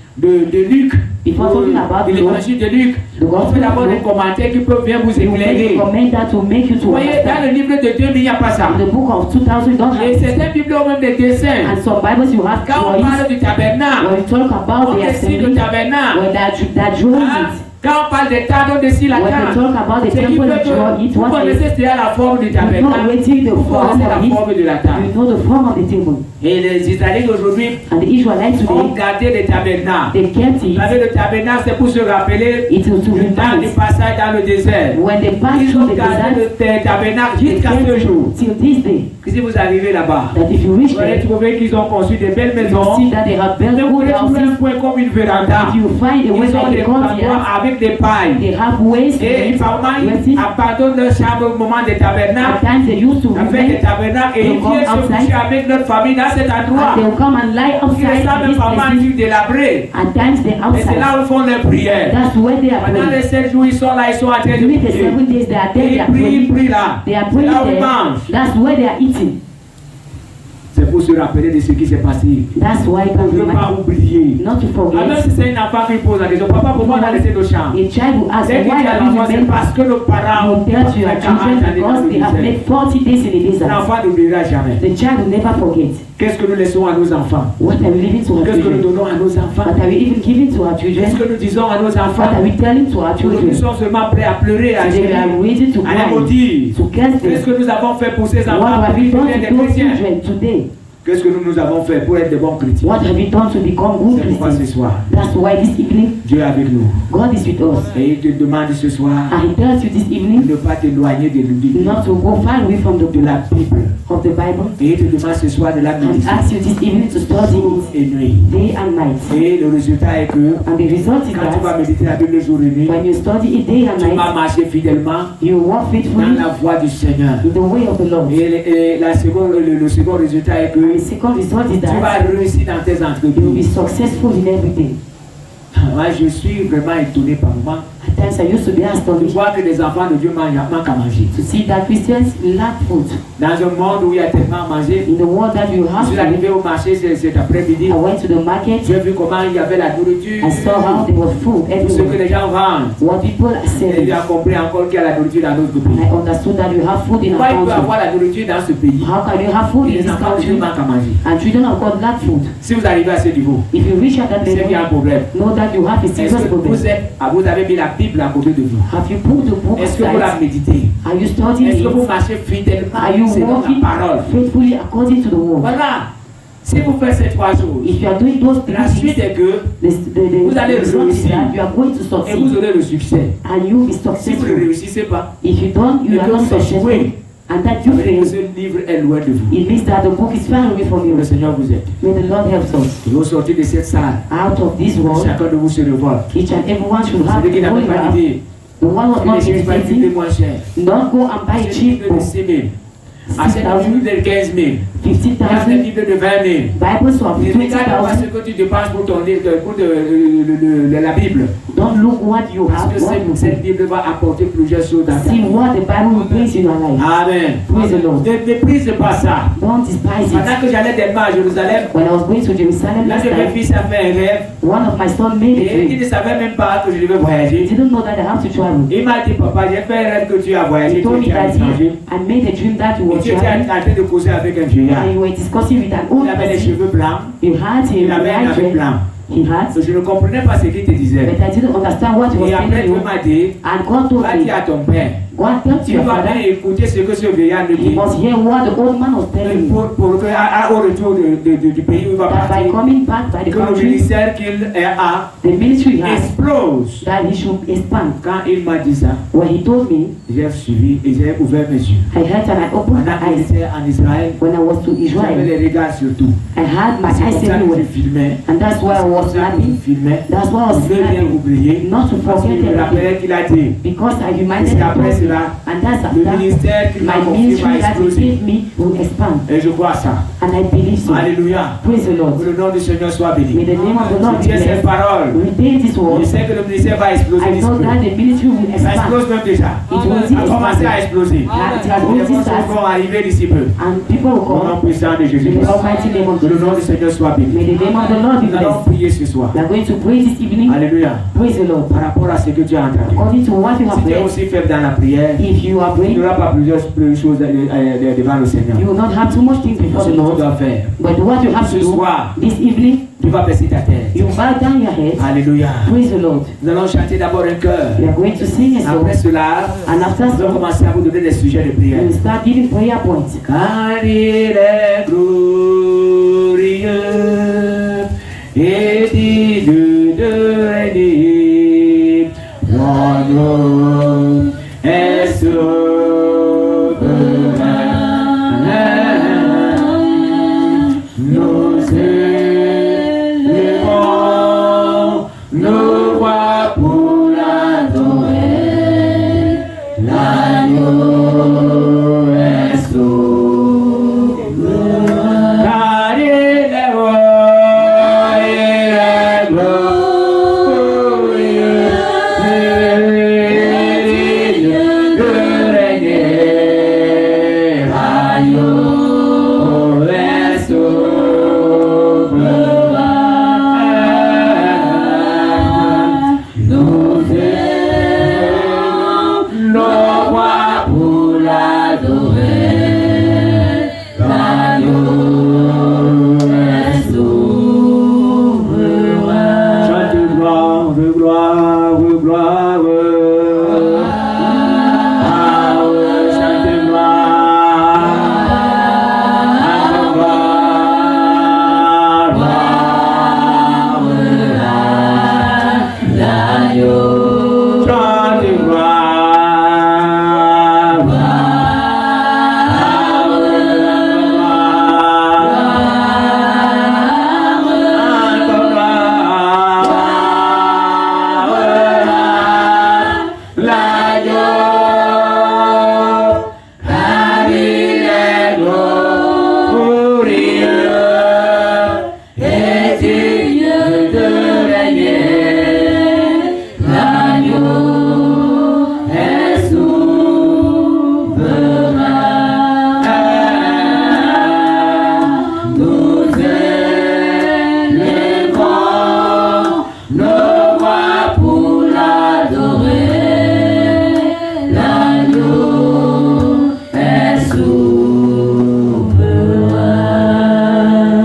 Luc. De l'évangile de Luc. On fait d'abord des commentaires qui peuvent bien vous éclairer. Vous voyez, dans le livre de 2000, il n'y a pas ça. The book of 2000 don't have. Et certaines Bibles ont même des dessins. And some Bibles you have. Quand on parle du tabernacle, when you talk about on dessine le tabernacle. When that draws it. Quand on parle des tables, on dessine la table. Ce qui fait que vous connaissez déjà la forme du tabernacle. Vous connaissez la forme de la table. You know the form of the table. Et les Israélites aujourd'hui ont gardé les tabernacles. Vous savez, le tabernacle, c'est pour se rappeler le temps du passage dans le désert. Ils ont gardé le tabernacle jusqu'à ce jour. Si vous arrivez là-bas, vous allez trouver qu'ils ont construit des belles maisons. Mais vous allez trouver un point comme une véranda. Ils ont des endroits avec des pailles. Et ils abandonnent leur chambre au moment des tabernacles. Avec des tabernacles. Et ils viennent se coucher avec notre famille dans cet endroit. Ils ne savent même pas comment délabré. Et c'est là où ils font leurs prières. Pendant les 7 jours, ils sont là, ils sont en train de prier. Et ils prient là. C'est là où ils mangent. C'est pour se rappeler de ce qui s'est passé. That's why ne pas oublier. Not to forget. Alors si c'est un enfant qui pose la question, papa, pourquoi on a laissé nos chambres? A child will ask, why c'est parce que nos parents ont tell to your children because they have made 40 days in the desert. L'enfant n'oubliera jamais. The child will never forget. Qu'est-ce que nous laissons à nos enfants? What are we leaving to our children? Qu'est-ce que nous donnons à nos enfants? What are we even giving to our children? Qu'est-ce que nous disons à nos enfants? What are we telling to our children? Nous sommes seulement prêts à pleurer, à gémir, à les maudire. Qu'est-ce que nous avons fait pour ces enfants? What have we done to those children today? Qu'est-ce que nous avons fait pour être de bons chrétiens? What have we done to become good Christians? Ce soir, that's why this evening, Dieu est avec nous. God is with us. Et il te demande ce soir, and he tells you this evening, de ne pas t'éloigner de l'Bible, not to go far away from the la Bible. Of the Bible. Et il te demande ce soir de la méditer. And asks you this evening to study it et nuit. Day and night. Et le résultat est que and the result is quand tu vas méditer la Bible jour et nuit, when you study it day and night, tu vas marcher fidèlement you walk faithfully dans la voie du Seigneur. In the way of the Lord. Et le second résultat est que the second result is tu vas réussir dans tes entreprises. You will be successful in everything. Moi, je suis vraiment étonné par moi. At times I used to be astonished. Je vois que les enfants de Dieu manquent à manger. To see that Christians lack food. Dans un monde où il y a tellement à manger. In the world that you have. Je suis arrivé au marché cet après-midi. I went to the market. J'ai vu comment il y avait la nourriture. I saw how there was food everywhere. Ce que les gens vendent. What people are selling. Et j'ai compris encore qu'il y a la nourriture dans notre pays. I understood that you have food in our country. Pourquoi il peut avoir la nourriture dans ce pays? How can you have food in this country? And children of God lack food. Si vous arrivez à ce niveau, if you reach at that level, c'est qu'il y a un problème. Know that you have a serious problem. Vous avez mis la Bible à côté de vous. Have you put the book Est-ce que vous la méditez? Are you studying Est-ce que vous marchez fidèlement? Are you walking faithfully according to the word? Voilà. Si vous faites ces trois choses, if you are doing those things, la suite est que vous allez réussir. You are going to succeed. Et vous aurez le succès. And you will be successful. Si vous ne réussissez pas, if you don't, you are not successful. And that you fail, ce livre est loin de vous. It means that the book is far away from you. Le Seigneur vous aide. May the Lord help us. Et au sortir de cette salle, out of this world, chacun de vous se revoit. Each and everyone should have celui qui n'a pas d'idée. The one who not meditating, don't go and buy a cheap book. Achète un livre de 15 000. 50,000. Un livre de 20 000. Bibles of 20,000. Ce que tu dépenses pour ton livre, pour la Bible. Don't look what you have. Parce que cette Bible va apporter plusieurs choses dans ta vie. See what the Bible will place in your life. Amen. Praise the Lord. Ne méprise pas ça. Don't despise it. Pendant que j'allais tellement à Jérusalem, when I was going to Jerusalem l'un last de mes time, fils a fait un rêve. one of my sons made a Et il dream. ne savait même pas que je devais voyager. He didn't know that I have to travel. Il m'a dit, papa, j'ai fait un rêve que tu as voyagé. He told me Tu étais à that l'étranger. I made a dream that you Et were tu étais traveling. en train de causer avec un vieillard. And you were discussing with an old Il avait les person. cheveux blancs. You had Il a avait un light habit dress. blanc. He had. Je ne comprenais pas ce qu'il te disait. But I didn't understand what he was Et après, telling Dieu you. m'a dit, And God told va dire me, à ton père, go and tell to tu your dois bien father. écouter ce que ce vieillard nous He dit. must hear what the old man was telling me. Pour que, au retour du pays où il va That by partir, coming back by the que le country, ministère qu'il a the ministry has, explose. that he should expand. Quand il m'a dit ça, When he told me, j'ai suivi et j'ai ouvert mes yeux. I heard and I opened Pendant my qu'il eyes. était en Israël, When I was to j'avais Israel, les regards sur tout. I had my C'est eyes comme ça que everywhere. je filmais. And that's why I was C'est comme ça que je snapping. filmais. That's why I was Je veux bien snapping. oublier. Not to Parce forget qu'il me everything. rappelait qu'il a dit. Because I Et reminded c'est après him. cela, And that's le after ministère qu'il m'a my confié va ministry that he exploser. gave me will expand. Et je crois ça. And I believe so. Alléluia. Praise the Lord. Que le nom du Seigneur soit béni. May the name of the Lord be Je tiens cette blessed. parole. Retain this word. Je sais que le ministère va exploser I know l'esprit. that the ministry will Ça expand. explose même déjà. It will Ça a commencé à exploser. It has Les already choses started. vont arriver d'ici peu. And people will Au nom come. puissant de In the Jésus-Christ. almighty name of Que le nom du Jesus. Seigneur soit béni. May the name of the Lord be Nous allons blessed. prier ce soir. We are going to pray this evening. Alléluia. Praise the Lord. Par rapport à ce que tu as entendu. According to what you have Si tu es read, aussi faible dans la prière, if you are il n'y praying, aura pas plusieurs choses devant le Seigneur. you will not have too much things before Ce the que tu Lord. dois faire, But what you have ce to do soir, this evening, tu vas baisser ta tête. you bow down your head. Alléluia. Praise the Lord. Nous allons chanter d'abord un chœur. We are going to sing a song. Après cela, And after nous allons song, commencer à vous donner des sujets de prière. we will start giving prayer points. Car il est glorieux et digne de régner. Mon est souverain. Nous élevons nos voix pour l'adorer. L'agneau est souverain. Car il est roi, il est glorieux, digne de régner. L'agneau est souverain. Nous élevons nos voix pour l'adorer. L'agneau est souverain. Chante gloire, gloire, gloire. Ah, ouais, chante gloire.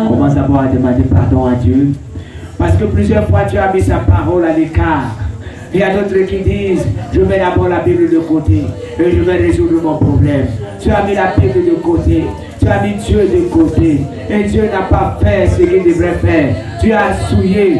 Commence d'abord à demander pardon à Dieu. Parce que plusieurs fois tu as mis sa parole à l'écart. Il y a d'autres qui disent, je mets d'abord la Bible de côté et je vais résoudre mon problème. Tu as mis la Bible de côté, tu as mis Dieu de côté et Dieu n'a pas fait ce qu'il devrait faire. Tu as souillé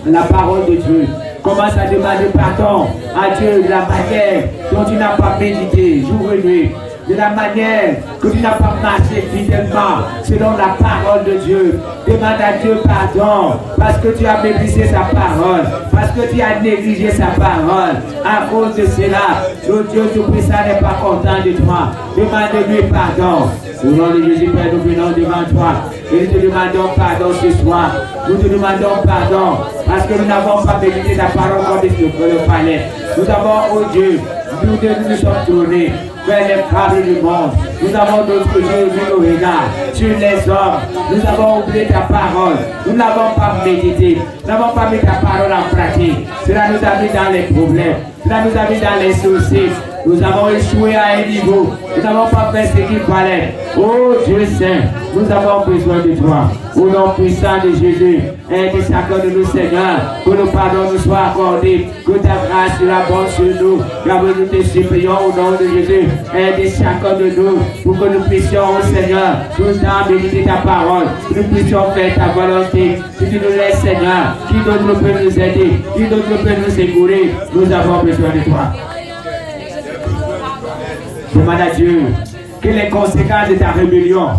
la parole de Dieu. Commence à demander pardon à Dieu de la manière dont tu n'as pas médité jour et nuit. de la manière que tu n'as pas marché fidèlement selon la parole de Dieu. Demande à Dieu pardon parce que tu as méprisé sa parole, parce que tu as négligé sa parole. À cause de cela, le Dieu Tout-Puissant n'est pas content de toi. Demande-lui pardon. Au nom de Jésus, Père, nous venons devant toi et nous te demandons pardon ce soir. Nous te demandons pardon parce que nous n'avons pas médité ta parole comme il le fallait. Nous avons, oh Dieu, nous sommes tournés vers les fables du monde. Nous avons notre Dieu vu nos regards sur les hommes. Nous avons oublié ta parole. Nous n'avons pas médité. Nous n'avons pas mis ta parole en pratique. Cela nous a mis dans les problèmes. Cela nous a mis dans les soucis. Nous avons échoué à un niveau. Nous n'avons pas fait ce qu'il fallait. Oh Dieu Saint, nous avons besoin de toi. Au nom puissant de Jésus, aide chacun de nous, Seigneur, que le pardon nous soit accordé, que ta grâce soit bonne sur nous. Car nous te supplions au nom de Jésus. Aide chacun de nous pour que nous puissions, oh Seigneur, tout le temps méditer ta parole. Que nous puissions faire ta volonté. Si tu nous laisses, Seigneur, qui d'autre peut nous aider? Qui d'autre peut nous secourir? Nous avons besoin de toi. Demande à Dieu que les conséquences de ta rébellion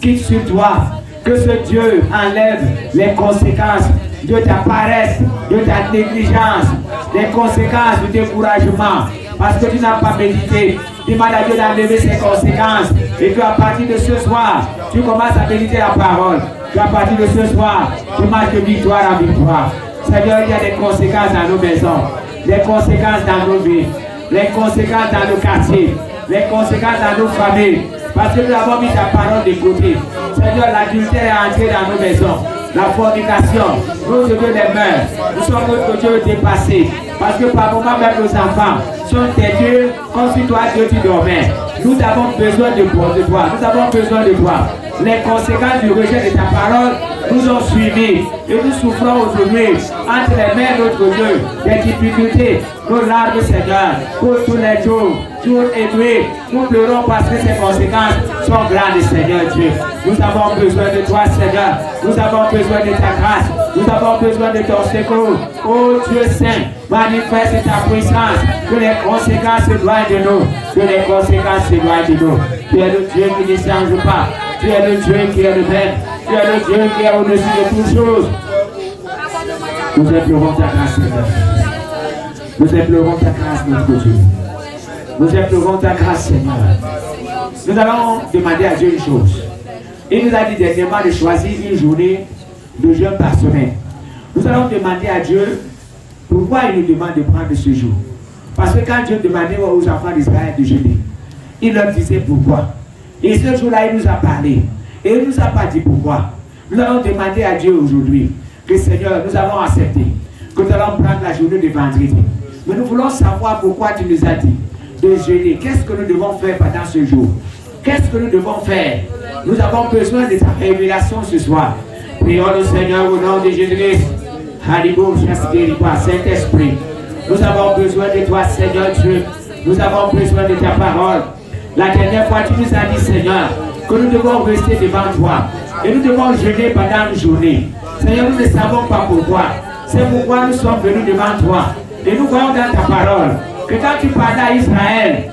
quittent sur toi. Que ce Dieu enlève les conséquences de ta paresse, de ta négligence, les conséquences du découragement. Parce que tu n'as pas médité. Demande à Dieu d'enlever ces conséquences. Et qu'à partir de ce soir, tu commences à méditer la parole. Qu'à partir de ce soir, tu marches de victoire en victoire. Seigneur, il y a des conséquences dans nos maisons, des conséquences dans nos vies, les conséquences dans nos quartiers, les conséquences dans nos familles. Parce que nous avons mis ta parole de côté. Seigneur, l'adultère est entré dans nos maisons. La fornication, notre Dieu des mœurs. Nous sommes notre Dieu dépassé. Parce que par moments même nos enfants sont tes dieux comme si toi Dieu tu dormais. Nous avons besoin de toi. Nous avons besoin de toi. Les conséquences du rejet de ta parole nous ont suivis. Et nous souffrons aujourd'hui entre les mains de notre Dieu des difficultés. Nos larmes, Seigneur, pour tous les jours, jour et nuit, nous pleurons parce que ces conséquences sont grandes, Seigneur Dieu. Nous avons besoin de toi, Seigneur. Nous avons besoin de ta grâce. Nous avons besoin de ton secours. Oh Dieu Saint, manifeste ta puissance. Que les conséquences s'éloignent de nous. Que les conséquences s'éloignent de nous. Tu es le Dieu qui ne change pas. Tu es le Dieu qui est le même. Tu es le Dieu qui est au-dessus de toutes choses. Nous implorons ta grâce, Seigneur. Nous implorons ta grâce, notre Dieu. Nous implorons ta grâce, Seigneur. Nous allons demander à Dieu une chose. Il nous a dit dernièrement de choisir une journée de jeûne par semaine. Nous allons demander à Dieu pourquoi il nous demande de prendre ce jour. Parce que quand Dieu demandait aux enfants d'Israël de jeûner, il leur disait pourquoi. Et ce jour-là, il nous a parlé. Et il ne nous a pas dit pourquoi. Nous allons demander à Dieu aujourd'hui que Seigneur, nous avons accepté que nous allons prendre la journée de vendredi. Mais nous voulons savoir pourquoi tu nous as dit de jeûner. Qu'est-ce que nous devons faire pendant ce jour? Qu'est-ce que nous devons faire? Nous avons besoin de ta révélation ce soir. Prions le Seigneur au nom de Jésus-Christ. Saint-Esprit, nous avons besoin de toi, Seigneur Dieu. Nous avons besoin de ta parole. La dernière fois, tu nous as dit, Seigneur, que nous devons rester devant toi. Et nous devons jeûner pendant une journée. Seigneur, nous ne savons pas pourquoi. C'est pourquoi nous sommes venus devant toi. Et nous voyons dans ta parole que quand tu parlais à Israël,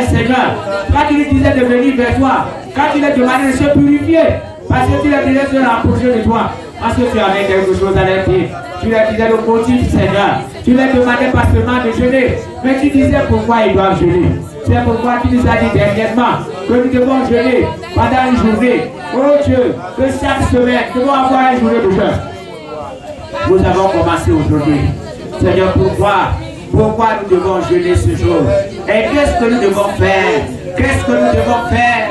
Seigneur, quand tu lui disais de venir vers toi, quand tu lui demandais de se purifier, parce que tu lui disais de se rapprocher de toi, parce que tu avais quelque chose à leur dire. Tu leur disais le motif, Seigneur. Tu leur demandais pas seulement de jeûner, mais tu disais pourquoi ils doivent jeûner. C'est pourquoi tu nous as dit dernièrement que nous devons jeûner pendant une journée. Oh Dieu, que chaque semaine, nous devons avoir une journée de jeûne. Nous avons commencé aujourd'hui. Seigneur, pourquoi nous devons jeûner ce jour? Et qu'est-ce que nous devons faire? Qu'est-ce que nous devons faire?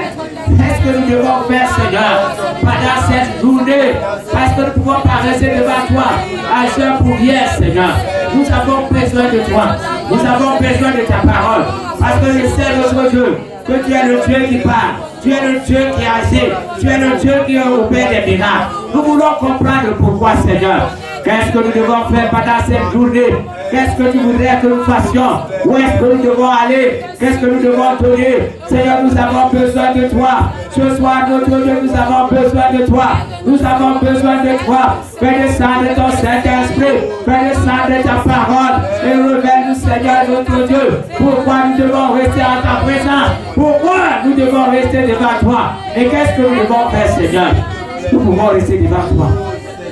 Qu'est-ce que nous devons faire, Seigneur, pendant cette journée? Parce que nous ne pouvons pas rester devant toi à jeun pour rien, Seigneur. Nous avons besoin de toi. Nous avons besoin de ta parole. Parce que je sais, notre Dieu, que tu es le Dieu qui parle. Tu es le Dieu qui agit. Tu es le Dieu qui opère des miracles. Nous voulons comprendre pourquoi, Seigneur. Qu'est-ce que nous devons faire pendant cette journée? Qu'est-ce que tu voudrais que nous fassions? Où est-ce que nous devons aller? Qu'est-ce que nous devons donner? Seigneur, nous avons besoin de toi. Ce soir, notre Dieu, nous avons besoin de toi. Nous avons besoin de toi. Fais descendre ton Saint-Esprit. Fais descendre ta parole. Et révèle-nous, Seigneur, notre Dieu. Pourquoi nous devons rester en ta présence? rester devant toi. Et qu'est-ce que nous devons faire, Seigneur? Nous pouvons rester devant toi.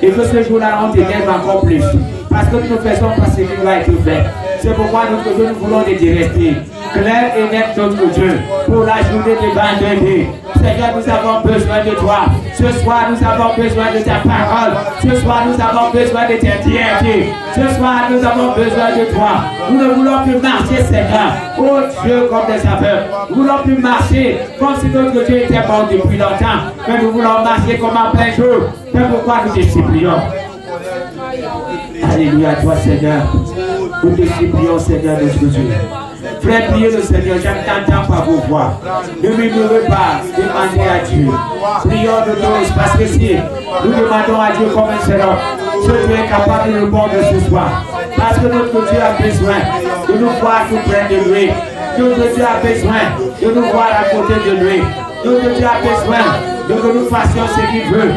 Et que ce jour-là, on t'élève encore plus. Parce que nous ne faisons pas ce qui doit être fait. C'est pourquoi notre Dieu, nous voulons y rester. Clair et net, notre Dieu, pour la journée de vendredi. Seigneur, nous avons besoin de toi. Ce soir, nous avons besoin de ta parole. Ce soir, nous avons besoin de ta dignité. Ce soir, nous avons besoin de toi. Nous ne voulons plus marcher, Seigneur, oh Dieu, comme des aveugles. Nous ne voulons plus marcher comme si notre Dieu était mort depuis longtemps. Mais nous voulons marcher comme en plein jour. C'est pourquoi nous te supplions. Alléluia à toi, Seigneur. Nous te supplions, Seigneur, de Jésus. Frère, priez le Seigneur, j'entends par vos voix. Ne murmurez pas, demandez à Dieu. Prions de tous, parce que si nous demandons à Dieu comme un seul homme, ce Dieu est capable de répondre ce soir. Parce que notre Dieu a besoin de nous voir tout près de lui. Notre Dieu a besoin de nous voir à côté de lui. Notre Dieu a besoin de que nous fassions ce qu'il veut.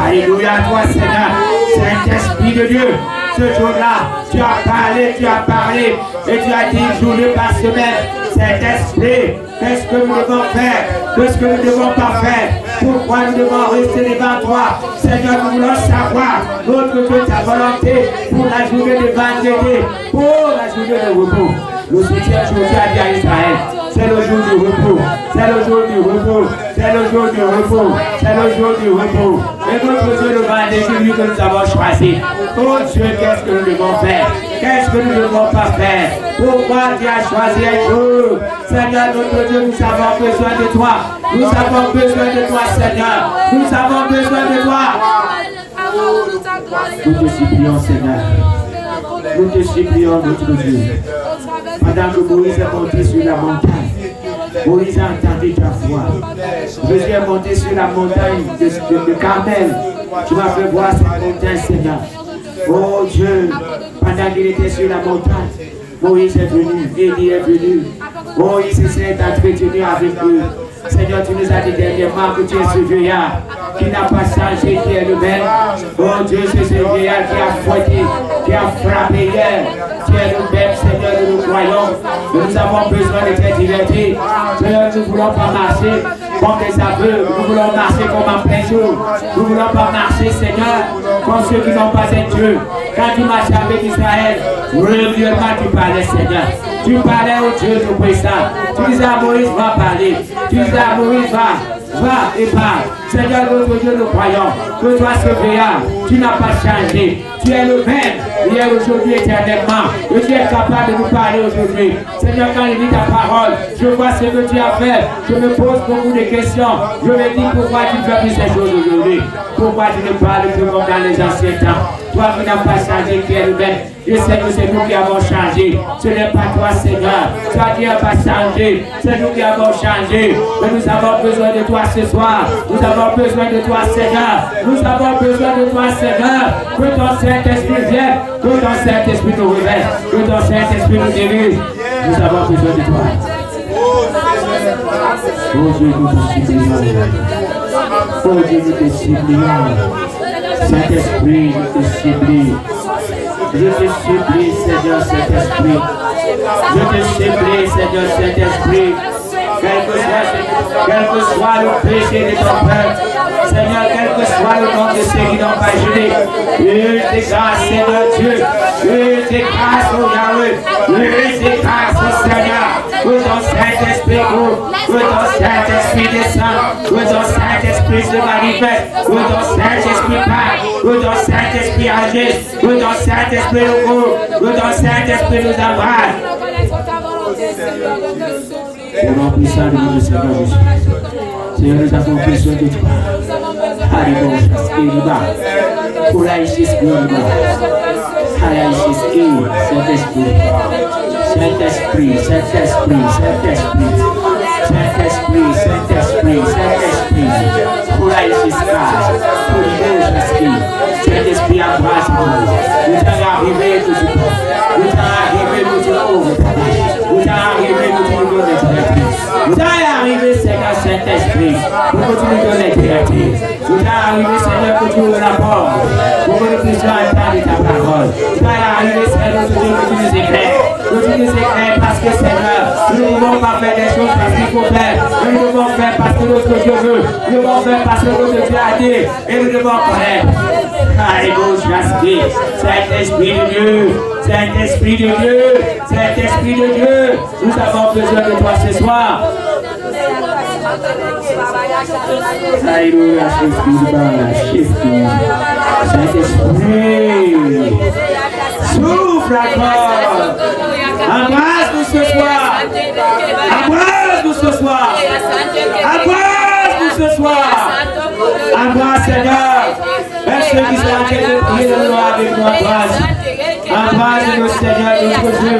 Alléluia à toi, Seigneur. Saint-Esprit de Dieu. Ce jour-là, tu as parlé, et tu as dit journée par semaine, Saint-Esprit, qu'est-ce que nous devons faire, qu'est-ce que nous ne devons pas faire, pourquoi nous devons rester devant toi, Seigneur, nous voulons savoir, notre Dieu, ta volonté, pour la journée de vendredi, pour la journée de repos. Nous soutiens aujourd'hui à Dieu Israël. C'est le jour du repos. C'est le jour du repos. C'est le jour du repos. C'est le jour du repos. Et notre Dieu, le vendredi, celui que nous avons choisi. Oh Dieu, qu'est-ce que nous devons faire? Qu'est-ce que nous ne devons pas faire? Pourquoi tu as choisi un jour? Seigneur, notre Dieu, nous avons besoin de toi. Nous avons besoin de toi, Seigneur. Nous avons besoin de toi. Nous te supplions, Seigneur. Nous te supplions, notre Dieu. Pendant que Moïse est monté sur la montagne, Moïse a entendu ta voix. Jésus est monté sur la montagne de Carmel. Tu m'as fait voir cette montagne, Seigneur. Oh Dieu, pendant qu'il était sur la montagne, Moïse est venu, Élie est venu. Moïse s'est entretenu avec eux. Seigneur, tu nous as dit dernièrement que tu es ce vieillard qui n'a pas changé, qui est le même. Oh Dieu, c'est ce vieillard qui a fouetté, qui a frappé hier. Tu es le même, Seigneur, nous croyons. Nous avons besoin de ta dignité. Seigneur, nous ne voulons pas marcher comme des aveugles. Nous voulons marcher comme en plein jour. Nous ne voulons pas marcher, Seigneur, comme ceux qui n'ont pas un Dieu. Quand tu marchais avec Israël, régulièrement tu parlais, Seigneur. Tu parlais au Dieu tout puissant. Tu disais à Moïse, va parler. Tu disais à Moïse, va et parle. Seigneur, notre Dieu, nous croyons que toi, ce vieillard, tu n'as pas changé. Tu es le même, hier, aujourd'hui, éternellement. Et tu es capable de nous parler aujourd'hui. Seigneur, quand je lis ta parole, je vois ce que tu as fait. Je me pose beaucoup de questions. Je me dis pourquoi tu fais plus ces choses aujourd'hui. Pourquoi tu ne parles plus comme dans les anciens temps. Toi qui n'as pas changé, qui es le même. Je sais que c'est nous qui avons changé. Ce n'est pas toi, Seigneur. Toi qui n'as pas changé. C'est nous qui avons changé. Mais nous avons besoin de toi ce soir. Nous avons besoin de toi, Seigneur. Nous avons besoin de toi, Seigneur. Que ton Saint-Esprit vienne. Que ton Saint-Esprit nous révèle. Que ton Saint-Esprit nous dirige. Nous avons besoin de toi. Oh Dieu, nous te supplions. Oh Dieu, nous te supplions. Saint-Esprit, je te supplie. Je te supplie, Seigneur Saint-Esprit. Je te supplie, Seigneur Saint-Esprit. Quel que soit le péché de ton peuple, Seigneur, quel que soit le nom de ceux qui n'ont pas juré, une des grâces, Seigneur Dieu, une des grâces, oh Yahweh, une des grâces, oh Seigneur, que ton Saint-Esprit couvre, que ton Saint-Esprit descend, que ton Saint-Esprit se manifeste, que ton Saint-Esprit parle, que ton Saint-Esprit agisse, que ton Saint-Esprit nous couvre, que ton Saint-Esprit nous embrasse. Au nom puissant de notre Seigneur Jésus. Seigneur, nous avons besoin de toi. Alléluia. Pour la Saint-Esprit. Saint-Esprit, Saint-Esprit, Saint-Esprit, Saint-Esprit, Saint-Esprit, Saint-Esprit, Saint-Esprit, pour la pour l'Esprit, Saint-Esprit embrasse-nous. Nous allons arriver tout de suite. Nous allons arriver tout de suite. Vous allez arriver, nous allons arriver, Seigneur Saint-Esprit, pour que tu nous donnes les directives. Nous t'es arrivé, Seigneur, que tu nous rapportes, pour que nous puissions entendre ta parole. Nous t'es arrivé, Seigneur, que tu nous éclaires. Que tu nous éclaires parce que, Seigneur, nous ne devons pas faire des choses parce qu'il faut faire. Nous devons faire parce que notre Dieu veut. Nous devons faire parce que notre Dieu a dit. Et nous devons connaître. Saint-Esprit de Dieu, Saint-Esprit de Dieu, Saint-Esprit de Dieu, nous avons besoin de toi ce soir. Alléluia, Saint-Esprit, souffle encore, embrasse-nous ce soir, embrasse-nous ce soir, embrasse-nous ce soir, embrasse Seigneur. Ceux qui sont en train de prier de nous avec nous, embrasse. Embrasse-nous, Seigneur, notre Dieu.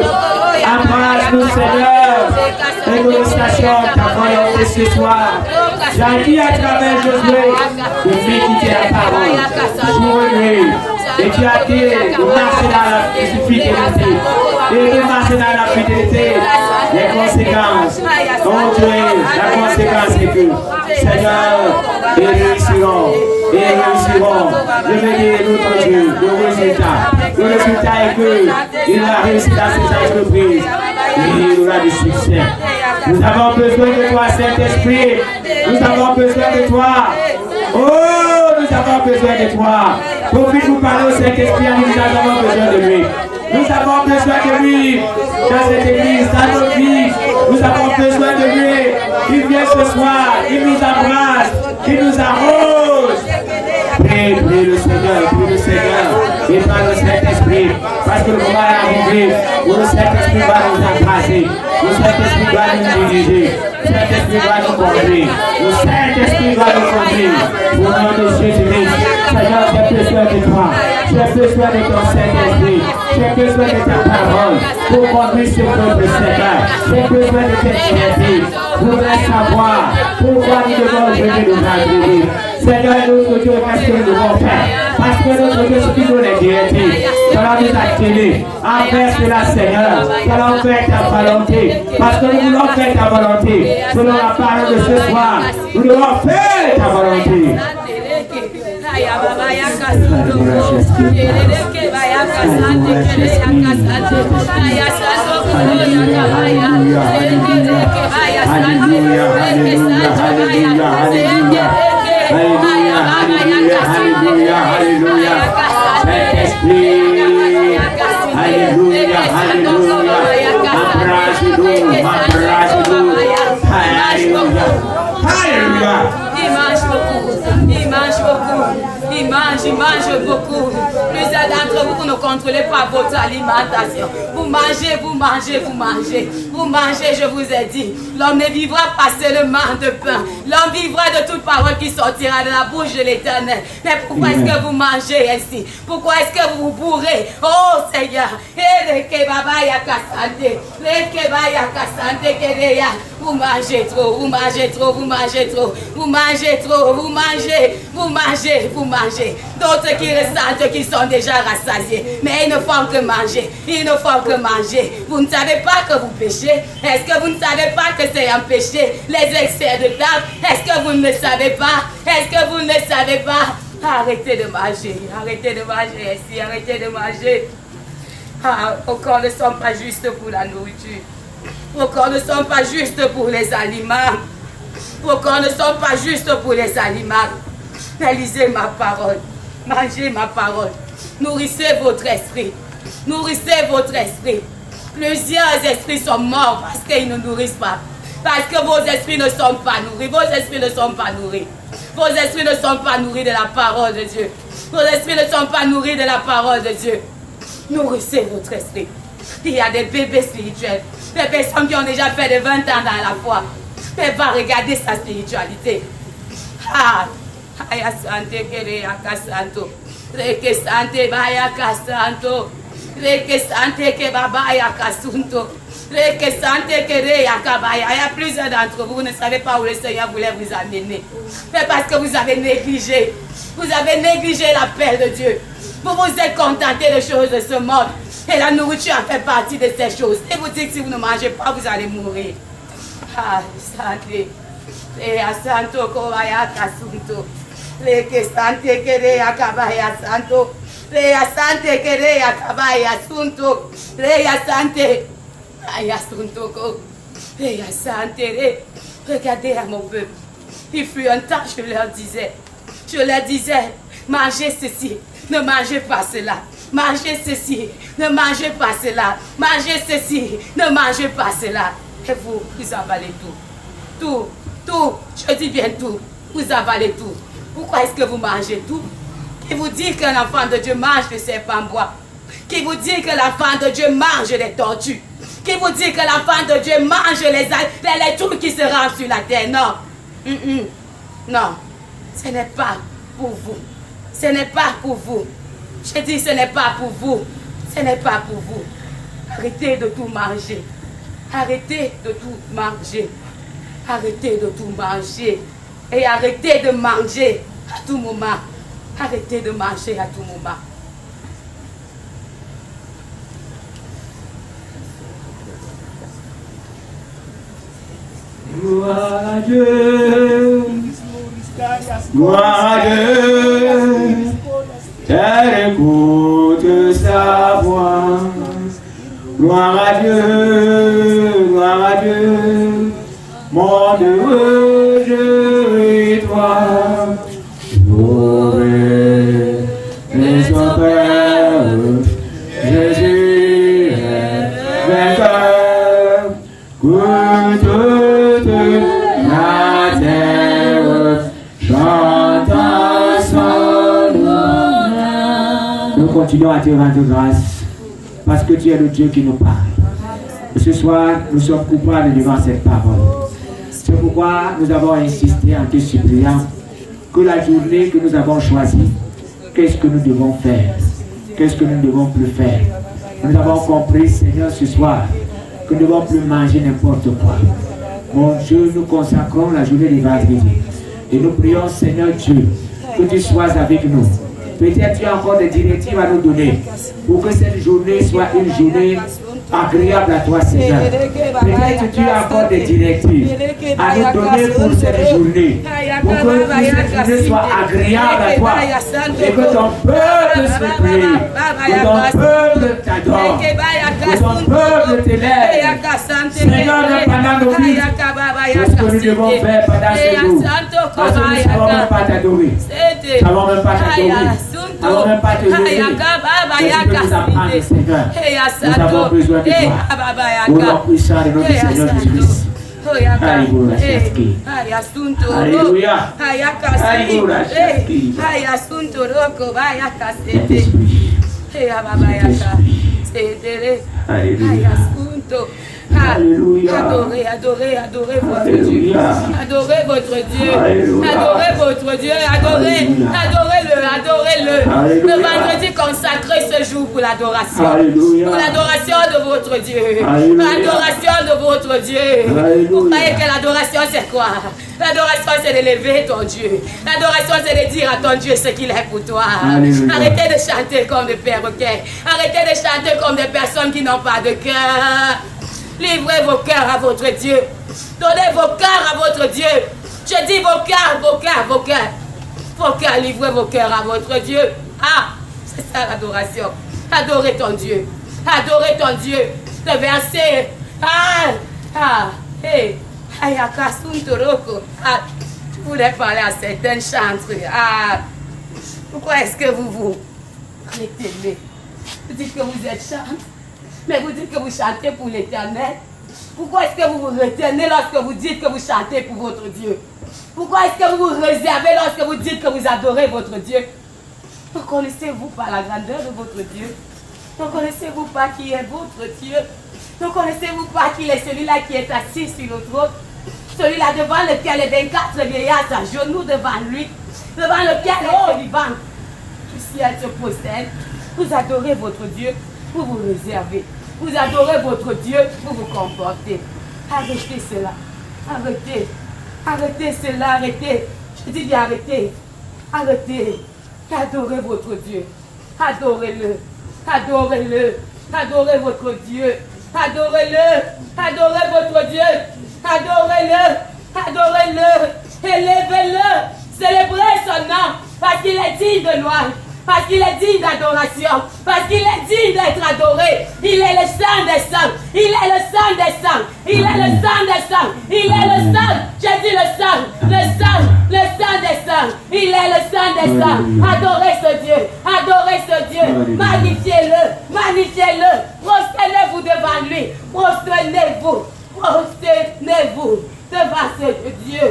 Embrasse-nous, Seigneur. Et nous sachions ta volonté ce soir. J'ai dit à travers Josué de méditer la parole. Jour et nuit. Et tu as dit de marcher dans la fidélité. Et de marcher dans la fidélité. Les conséquences. Oh Dieu, la conséquence est que, Seigneur, ils réussiront. Et réussiront. Je veux dire, notre Dieu, le résultat. Le résultat est qu'il a réussi dans ses entreprises. Et il aura du succès. Nous avons besoin de toi, Saint-Esprit. Nous avons besoin de toi. Oh, nous avons besoin de toi. Pour que nous parler au Saint-Esprit, nous avons besoin de lui. Nous avons besoin de lui dans cette église, dans nos vies. Nous avons besoin de lui. Il vient ce soir, il nous embrasse, il nous arrose. Prie le Seigneur, et par le Saint-Esprit, parce que le moment est arrivé où le Saint-Esprit va nous embrasser, le Saint-Esprit va nous diriger, le Saint-Esprit va nous conduire, le Saint-Esprit va nous conduire. Au nom de Jésus-Christ, Seigneur, j'ai besoin de toi, j'ai besoin de ton Saint-Esprit, j'ai besoin de ta parole pour conduire ce peuple, Seigneur, j'ai besoin de tes directives pour savoir pourquoi nous devons venir nous rendre. Seigneur, notre Dieu, qu'est-ce que nous devons faire? Parce que notre Dieu, ce qui nous les directives, nous allons nous activer envers cela, Seigneur. Nous allons faire ta volonté. Parce que nous voulons faire ta volonté. Selon la parole de ce soir, nous devons faire ta volonté. Alléluia, alléluia, alléluia, alléluia. Saint-Esprit, alléluia, alléluia. Embrasse-nous, embrasse-nous. Alléluia, alléluia. Il mange beaucoup, il mange beaucoup. Il mange beaucoup. Plusieurs d'entre vous ne contrôlez pas votre alimentation. Vous mangez, vous mangez, vous mangez. Vous mangez, je vous ai dit. L'homme ne vivra pas seulement de pain. L'homme vivra de toute parole qui sortira de la bouche de l'Éternel. Mais pourquoi est-ce que vous mangez ainsi? Pourquoi est-ce que vous vous bourrez? Oh Seigneur. Vous mangez trop, vous mangez trop, vous mangez trop. Vous mangez trop, vous mangez, vous mangez, vous mangez. D'autres qui ressentent qu'ils sont déjà rassasiés. Mais ils ne font que manger. Ils ne font que manger. Vous ne savez pas que vous péchez? Est-ce que vous ne savez pas que c'est un péché? Les excès de table? Est-ce que vous ne le savez pas? Est-ce que vous ne le savez pas? Arrêtez de manger. Arrêtez de manger ici. Arrêtez de manger. Ah, vos corps ne sont pas justes pour la nourriture. Vos corps ne sont pas justes pour les aliments. Vos corps ne sont pas justes pour les aliments. Mais lisez ma parole. Mangez ma parole. Nourrissez votre esprit. Nourrissez votre esprit. Plusieurs esprits sont morts parce qu'ils ne nourrissent pas. Parce que vos esprits ne sont pas nourris. Vos esprits ne sont pas nourris. Vos esprits ne sont pas nourris de la parole de Dieu. Vos esprits ne sont pas nourris de la parole de Dieu. Nourrissez votre esprit. Il y a des bébés spirituels. Des personnes qui ont déjà fait de 20 ans dans la foi. Mais va regarder sa spiritualité. Ah, Aya Sante Kereya Kasanto. Reke Sante Baya Kasanto. Reke Sante Kebabaya Kasunto. Reke Sante Kereya Kabaya. Il y a plusieurs d'entre vous, vous ne savez pas où le Seigneur voulait vous amener. Mais parce que vous avez négligé. Vous avez négligé l'appel de Dieu. Vous vous êtes contenté de choses de ce monde. Et la nourriture a fait partie de ces choses. Et vous dites que si vous ne mangez pas, vous allez mourir. Ah, santé. Leya santo kobaya kasunto. Leke sante kereya kabaya santo. Leya sante kereya kabaya sunto. Leya sante. Aya sunto ko. Leya sante. Regardez à mon peuple. Il fut un temps, je leur disais, mangez ceci, ne mangez pas cela. Mangez ceci, ne mangez pas cela. Mangez ceci, ne mangez pas cela. Et vous avalez tout. Tout, je dis bien tout. Vous avalez tout. Pourquoi est-ce que vous mangez tout? Qui vous dit qu'un enfant de Dieu mange le serpent bois? Qui vous dit que l'enfant de Dieu mange les tortues? Qui vous dit que l'enfant de Dieu mange les trucs qui se rendent sur la terre? Non. Non. Ce n'est pas pour vous. Ce n'est pas pour vous. Je dis ce n'est pas pour vous. Ce n'est pas pour vous. Arrêtez de tout manger. Arrêtez de tout manger. Arrêtez de tout manger. Et arrêtez de manger à tout moment. Arrêtez de manger à tout moment. Gloire à Dieu, gloire à Dieu, elle écoute sa voix. Gloire à Dieu, mon Dieu, je et toi. Louez les Père, Jésus est vainqueur. Que la terre chante son honneur. Nous continuons à te rendre grâce parce que tu es le Dieu qui nous parle. Ce soir, nous sommes coupables devant cette parole. C'est pourquoi nous avons insisté en te suppliant que la journée que nous avons choisie, qu'est-ce que nous devons faire? Qu'est-ce que nous ne devons plus faire? Nous avons compris, Seigneur, ce soir, que nous ne devons plus manger n'importe quoi. Mon Dieu, nous consacrons la journée de vendredi. Et nous prions, Seigneur Dieu, que tu sois avec nous. Peut-être tu as encore des directives à nous donner pour que cette journée soit une journée agréable à toi, Seigneur. Peut-être tu as encore des directives à nous donner pour cette journée, pour que cette journée soit agréable à toi et que ton peuple se prie, que ton peuple t'adore, que ton peuple t'élève. Seigneur, pendant nos vies, c'est ce que nous devons faire pendant ces jours, parce que nous ne savons même pas t'adorer. Nous ne savons même pas t'adorer. Nous n'avons même pas te lever. Qu'est-ce que nous apprendre, Seigneur? Nous avons besoin de toi. Au nom puissant de notre Seigneur Jésus-Christ. Alléluia. Alléluia. Alléluia. Adorez votre Dieu. Adorez votre Dieu. Adorez votre Dieu. Adorez-le. Le vendredi, consacrez ce jour pour l'adoration. Pour l'adoration de votre Dieu. L'adoration de votre Dieu. Vous croyez que l'adoration c'est quoi? L'adoration c'est d'élever ton Dieu. L'adoration c'est de dire à ton Dieu ce qu'il est pour toi. Arrêtez de chanter comme des perroquets. Arrêtez de chanter comme des personnes qui n'ont pas de cœur. Livrez vos cœurs à votre Dieu. Donnez vos cœurs à votre Dieu. Je dis vos cœurs. Vos cœurs, livrez vos cœurs à votre Dieu. Ah, c'est ça l'adoration. Adorez ton Dieu. Adorez ton Dieu. Le verset. Je voulais parler à certaines chantres. Pourquoi est-ce que vous retenez? Vous dites que vous êtes chante. Mais vous dites que vous chantez pour l'Éternel. Pourquoi est-ce que vous vous retenez lorsque vous dites que vous chantez pour votre Dieu? Pourquoi est-ce que vous vous réservez lorsque vous dites que vous adorez votre Dieu? Ne connaissez-vous pas la grandeur de votre Dieu? Ne connaissez-vous pas qui est votre Dieu? Ne connaissez-vous pas qui est celui-là qui est assis sur le trône? Celui-là devant lequel les 24 vieillards s'agenouillent devant lui, devant lequel les vivants du ciel se prosternent. Vous adorez votre Dieu. Vous vous réservez. Vous adorez votre Dieu, vous vous comportez. Arrêtez cela. Arrêtez. Arrêtez cela, arrêtez. Je dis bien arrêtez. Arrêtez. Adorez votre Dieu. Adorez-le. Adorez-le. Adorez votre Dieu. Adorez-le. Adorez votre Dieu. Adorez-le. Adorez-le, élevez-le, célébrez son nom, parce qu'il est digne de louange, parce qu'il est digne d'adoration, parce qu'il est digne d'être adoré. Il est le Saint des Saints, il est le Saint des Saints, il est le Saint des Saints, il est le Saint, j'ai dit le Saint, le Saint, le Saint des Saints, il est le Saint des Saints. Adorez ce Dieu, adorez ce Dieu, magnifiez-le, magnifiez-le, prosternez-vous devant lui, prosternez-vous, prosternez-vous devant ce Dieu,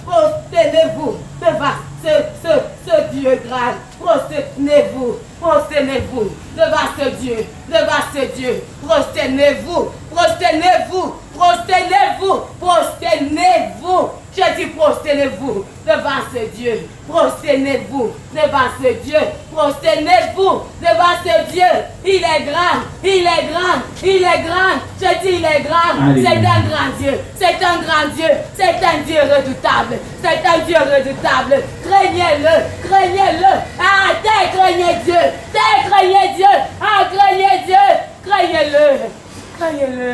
prosternez-vous devant ce Dieu grave, prosternez-vous, prosternez-vous devant ce Dieu, prosternez-vous, prosternez-vous, prosternez-vous, prosternez-vous, je dis prosternez-vous devant ce Dieu, prosternez-vous devant ce Dieu, prosternez-vous devant ce Dieu, il est grand, il est grand, il est grand, je dis il est grand, c'est un grand Dieu, c'est un grand Dieu, c'est un Dieu redoutable, c'est un Dieu redoutable, craignez-le, craignez-le, ah, craignez Dieu, craignez Dieu, ah, craignez Dieu, craignez-le, craignez-le,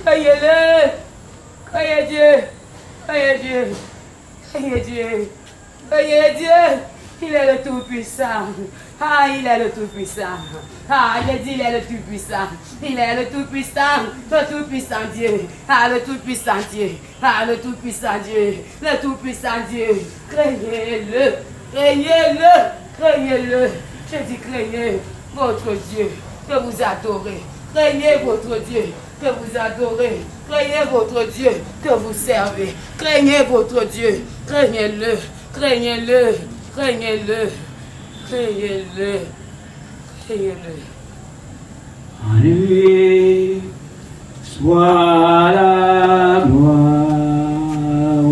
craignez-le, craignez Dieu, craignez Dieu, craignez Dieu, craignez Dieu, il est le Tout-Puissant, ah, il est le Tout-Puissant, ah, il dit il est le Tout-Puissant, il est le Tout-Puissant Dieu, ah, le Tout-Puissant Dieu, ah, le Tout-Puissant Dieu, le Tout-Puissant Dieu, craignez-le, craignez-le, craignez-le, je dis craignez votre Dieu, que vous adorez, craignez votre Dieu, que vous adorez, craignez votre Dieu, que vous servez, craignez votre Dieu, craignez-le, craignez-le, craignez-le, craignez-le, craignez-le. À lui soit la gloire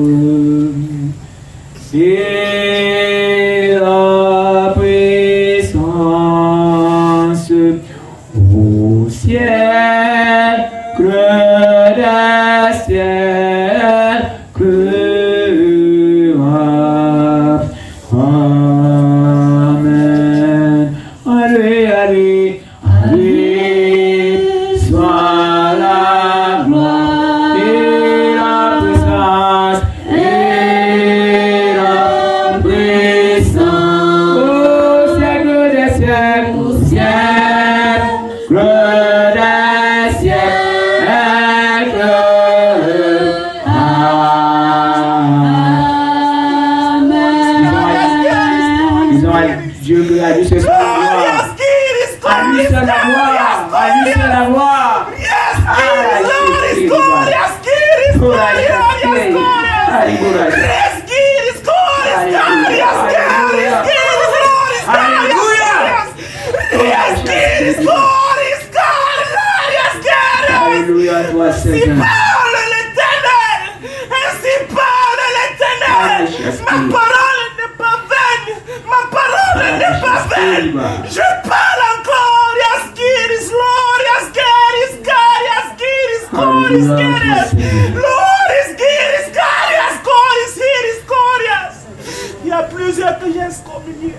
et la puissance au ciel, des ciels, Amen. Allez, soit la gloire et la puissance au siècle des siècles, au siècle des siècles. Dieu que la vie se soit à lui seul la gloire, à lui seul la gloire. Alléluia, toi Seigneur. Je parle encore, Yaskiris, Lord, Yaskiris, God, Yaskiris, Coris, Lord, Yaskiris, God, Yaskoris, Iris, Corias. Il y a plusieurs que j'ai excommuniés.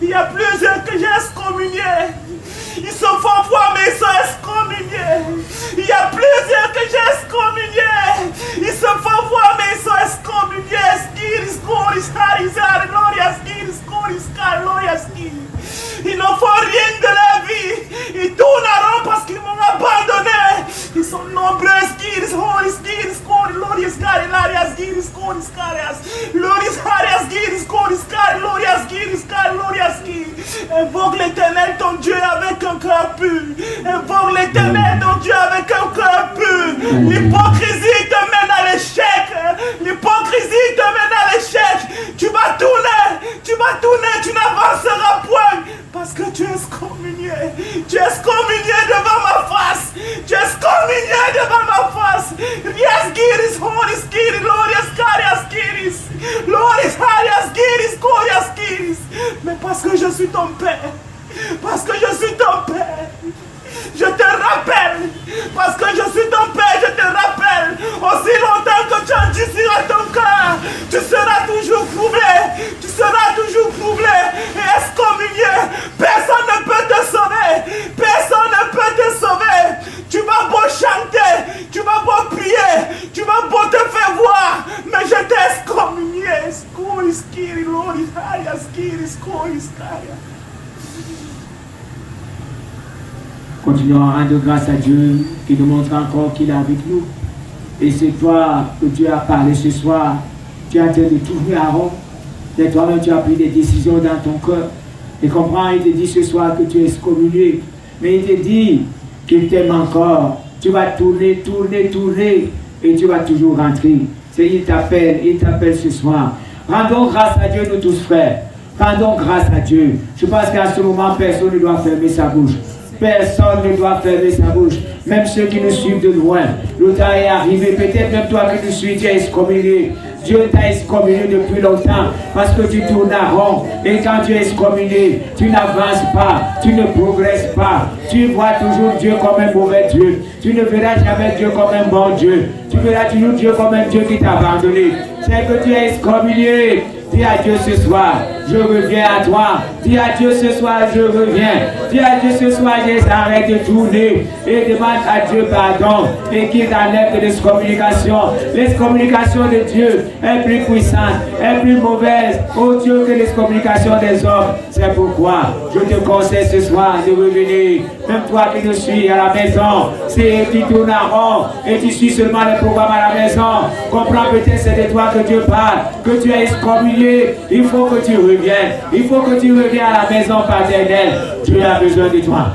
Il y a plusieurs que j'ai excommuniés. Ils se font voir, mais ils sont excommuniés. Il y a plusieurs que j'ai excommuniés. Ils se font voir, mais ils sont excommuniés. Skiris, Coris, Harizar, Lorias, Skiris, Coris, Lorias, ils ne font rien de la vie. Ils tournent en rond parce qu'ils m'ont abandonné. Ils sont nombreux. Skiris, Horis, Skiris, Coris, Lorias, Larias, Skiris, Coris, Carias, Loris, Harias, Skiris, Coris, Lorias, Skiris, Lorias, invoque l'Éternel ton Dieu avec un cœur pur. Invoque l'Éternel ton Dieu avec un cœur pur. L'hypocrisie te mène à l'échec. L'hypocrisie te mène à l'échec. Tu vas tourner, tu n'avanceras point. Parce que tu es excommunié. Tu es excommunié devant ma face. Tu es excommunié devant ma face. Rias Giris, Horis Giris, Lorias Carias Giris, Loris Harias Giris, Corias Giris. Mais parce que je suis ton Père. Parce que je suis ton Père. Je te rappelle, parce que je suis ton Père, je te rappelle, aussi longtemps que tu endurciras ton cœur, tu seras toujours troublé, tu seras toujours troublé et excommunié. Personne ne peut te sauver, personne ne peut te sauver. Tu vas beau chanter, tu vas beau prier, tu vas beau te faire voir. Continuons à rendre grâce à Dieu qui nous montre encore qu'il est avec nous. Et c'est toi que Dieu a parlé ce soir. Tu es en train de t'ouvrir à Rome. Et toi-même, tu as pris des décisions dans ton cœur. Et comprends, il te dit ce soir que tu es excommunié. Mais il te dit qu'il t'aime encore. Tu vas tourner, et tu vas toujours rentrer. Il t'appelle ce soir. Rendons grâce à Dieu, nous tous frères. Rendons grâce à Dieu. Je pense qu'à ce moment, personne ne doit fermer sa bouche. Personne ne doit fermer sa bouche. Même ceux qui nous suivent de loin. Le temps est arrivé. Peut-être même toi qui nous suis, tu es excommunié. Dieu t'a excommunié depuis longtemps parce que tu tournes à rond. Et quand tu es excommunié, tu n'avances pas, tu ne progresses pas. Tu vois toujours Dieu comme un mauvais Dieu. Tu ne verras jamais Dieu comme un bon Dieu. Tu verras toujours Dieu comme un Dieu qui t'a abandonné. C'est que tu es excommunié. Dis à Dieu ce soir, je reviens à toi. Dis à Dieu ce soir, je reviens. Dis à Dieu ce soir, j'arrête de tourner. Et demande à Dieu pardon. Et qu'il t'enlève de l'excommunication. L'excommunication de Dieu est plus puissante, est plus mauvaise, oh Dieu, que l'excommunication des hommes. C'est pourquoi je te conseille ce soir de revenir. Même toi qui nous suis à la maison, c'est qui tourne à rond et tu suis seulement les programmes à la maison. Comprends peut-être c'est de toi que Dieu parle, que tu es excommunié. Il faut que tu reviennes. Il faut que tu reviennes à la maison paternelle. Dieu a besoin de toi.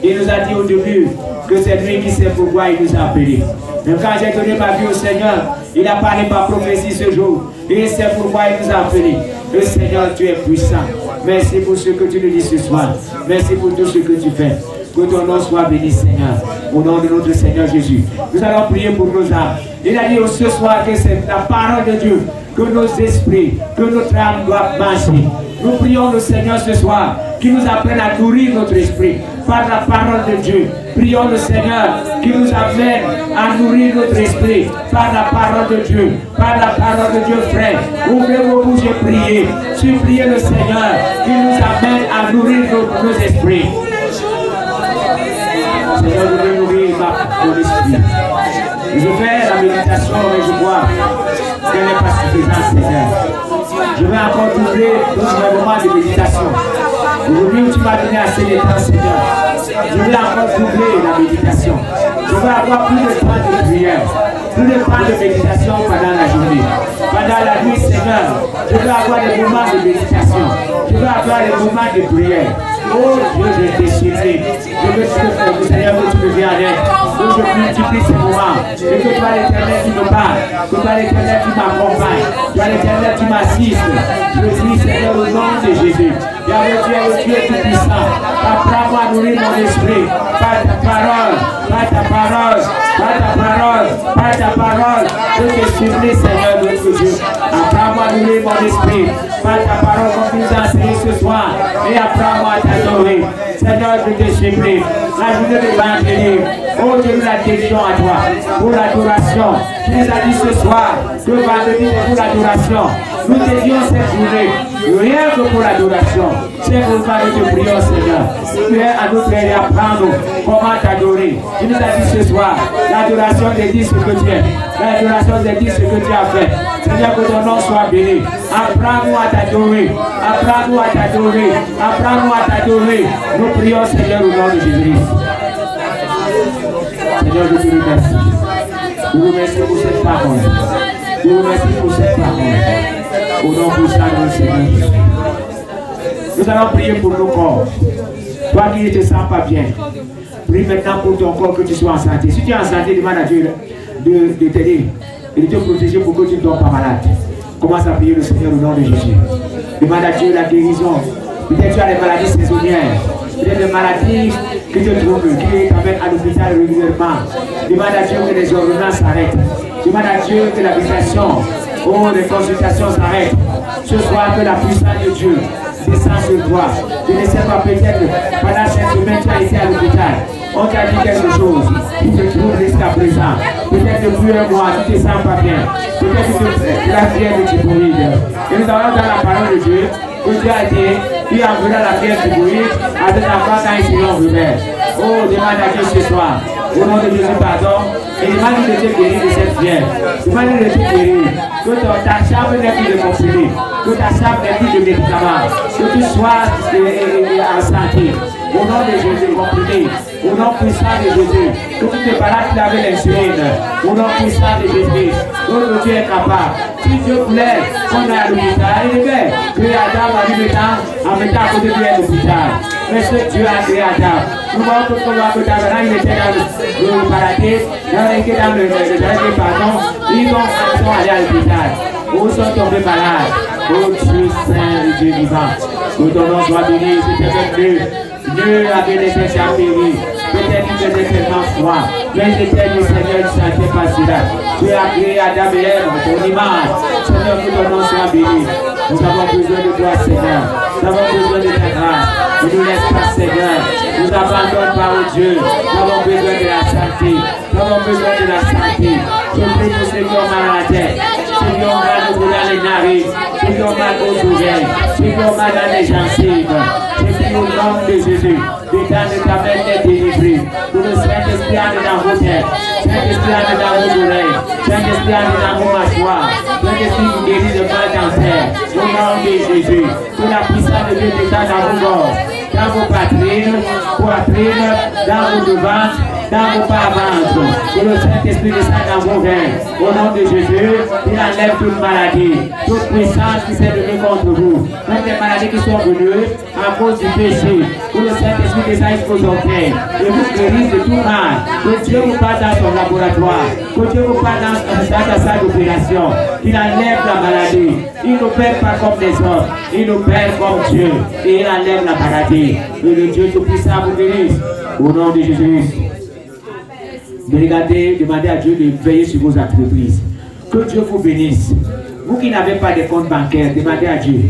Il nous a dit au début que c'est lui qui sait pourquoi il nous a appelés. Même quand j'ai donné ma vie au Seigneur, il a parlé par prophétie ce jour. Et c'est pourquoi il nous a appelés. Le Seigneur, tu es puissant. Merci pour ce que tu nous dis ce soir. Merci pour tout ce que tu fais. Que ton nom soit béni, Seigneur. Au nom de notre Seigneur Jésus. Nous allons prier pour nos âmes. Il a dit ce soir que c'est la parole de Dieu, que nos esprits, que notre âme doivent marcher. Nous prions le Seigneur ce soir, qui nous apprenne à nourrir notre esprit par la parole de Dieu. Prions le Seigneur, qui nous amène à nourrir notre esprit par la parole de Dieu. Par la parole de Dieu, frère. Ouvrez vos bouches et priez. Suppliez le Seigneur, qui nous amène à nourrir nos esprits. Seigneur, je veux nourrir mon esprit. Je fais la méditation et je vois qu'elle n'est pas suffisante, Seigneur. Je vais encore doubler notre moment de méditation. Aujourd'hui, tu m'as donné assez de temps, Seigneur. Je vais encore doubler la méditation. Je vais avoir plus de temps de prière, plus de temps de méditation pendant la journée. Pendant la nuit, Seigneur, je vais avoir des moments de méditation. Je vais avoir des moments de prière. Oh Dieu, je te supplie. Je veux que Seigneur, que tu me viennes en aide. Que je multiplie ces moments. Et que toi, l'Éternel, tu me parles. Que toi, l'Éternel, tu m'accompagnes. Toi, l'Éternel, tu m'assistes. Je dis, Seigneur, au nom de Jésus. Yahweh, tu es le Dieu tout-puissant. Apprends-moi à nourrir mon esprit. Par ta parole. Par ta parole. Par ta parole. Par ta parole. Je te supplie, Seigneur, notre Dieu. Apprends-moi à nourrir mon esprit. Par ta parole, comme tu nous as enseigné ce soir. Et apprends-moi à t'adorer. Seigneur, je te supplie. La journée de vendredi. Oh Dieu, nous la dédions à toi. Pour l'adoration. Tu nous as dit ce soir que vendredi est pour l'adoration. Nous dédions cette journée. Rien que pour l'adoration. C'est pourquoi nous te prions, Seigneur. Tu es à nous faire et apprendre comment t'adorer. Tu nous as dit ce soir, l'adoration te dit ce que tu es. L'adoration te dit ce que tu as fait. Seigneur, que ton nom soit béni. Apprends-nous à t'adorer. Apprends-nous à t'adorer. Apprends-nous à t'adorer. Nous prions, Seigneur, au nom de Jésus. Seigneur, je te remercie. Je vous remercie pour cette parole. Je vous remercie pour cette parole. Au nom puissant de notre Seigneur. Nous allons prier pour nos corps. Toi qui ne te sens pas bien, prie maintenant pour ton corps que tu sois en santé. Si tu es en santé, demande à Dieu de t'aider et de te protéger pour que tu ne tombes pas malade. Commence à prier le Seigneur au nom de Jésus. Demande à Dieu la guérison. Peut-être tu as des maladies saisonnières. Peut-être des maladies qui te troublent, qui t'amènent à l'hôpital régulièrement. Demande à Dieu que les ordonnances s'arrêtent. Demande à Dieu que la visitation, les consultations s'arrêtent. Ce soir, que la puissance de Dieu descend sur toi. Je ne sais pas, peut-être pendant cette semaine, tu as été à l'hôpital. On t'a dit quelque chose qui te trouve jusqu'à présent. Peut-être depuis un mois, tu ne te sens pas bien. Peut-être que la fièvre de typhoïde. Et nous allons dans la parole de Dieu que Dieu a dit, il enverra la fièvre typhoïde à cet enfant quand ils seront ouverts. Oh, demande à Dieu ce soir Au nom de Jésus, pardon. Et demande de te guérir de cette fièvre. Demande de te guérir. Que ta chambre n'est plus de comprimés. Que ta chambre n'est plus de médicaments. Que tu sois en santé. Au nom de Jésus, comprimé. Au nom puissant de Jésus. Que tu te balades avec l'insuline. Au nom puissant de Jésus. Que tu es capable. Si Dieu voulait qu'on aille à l'hôpital, il est vrai. Que Adam a mis le temps en mettant à côté de lui à l'hôpital. Mais ce Dieu a créé Adam. Nous voyons que il était dans le paradis, il était dans le pardon, ils sont allés à l'hôpital. Où sont tombés malades? Oh Dieu Saint et Dieu vivant. Que ton nom soit béni, c'était venu. Dieu avait les péchés péris. Peut-être qu'il faisait tellement froid. Mais j'étais le Seigneur, il ne sentait pas cela. Tu as créé Adam et Ève, ton image. Seigneur, que ton nom soit béni. Nous avons besoin de toi, Seigneur. Nous avons besoin de ta grâce. Ne nous laisse pas, Seigneur. Nous n'abandonne pas au Dieu. Nous avons besoin de la santé. Nous avons besoin de la santé. Je prie pour ceux qui ont mal à la tête, ceux qui ont mal dans les narines, ceux qui ont mal aux oreilles, ceux qui ont mal dans les gencives. Je prie au nom de Jésus. L'état de ta main est délivré. Pour le Saint-Esprit entre dans vos têtes. Saint-Esprit entre dans vos oreilles. Saint-Esprit entre dans vos mâchoires. Saint-Esprit qui guérit le mal cancer. Au nom de Jésus. Que la puissance de Dieu descende dans vos corps, dans vos poitrines, dans vos devants, dans vos pas-ventre. Que le Saint-Esprit descende dans vos veines. Au nom de Jésus, il enlève toute maladie, toute puissance qui s'est venue contre vous. Même les maladies qui sont venues à cause du péché. Que le Saint-Esprit descende jusqu'aux orteils et vous guérisse de tout mal. Que Dieu vous parle dans son laboratoire. Que Dieu vous parle dans sa salle d'opération. Il enlève la maladie. Il ne perd pas comme des hommes. Il nous perd comme Dieu. Et il enlève la maladie. Et le Dieu Tout-Puissant vous bénisse. Au nom de Jésus. Demandez à Dieu de veiller sur vos entreprises. Que Dieu vous bénisse. Vous qui n'avez pas de compte bancaire, demandez à Dieu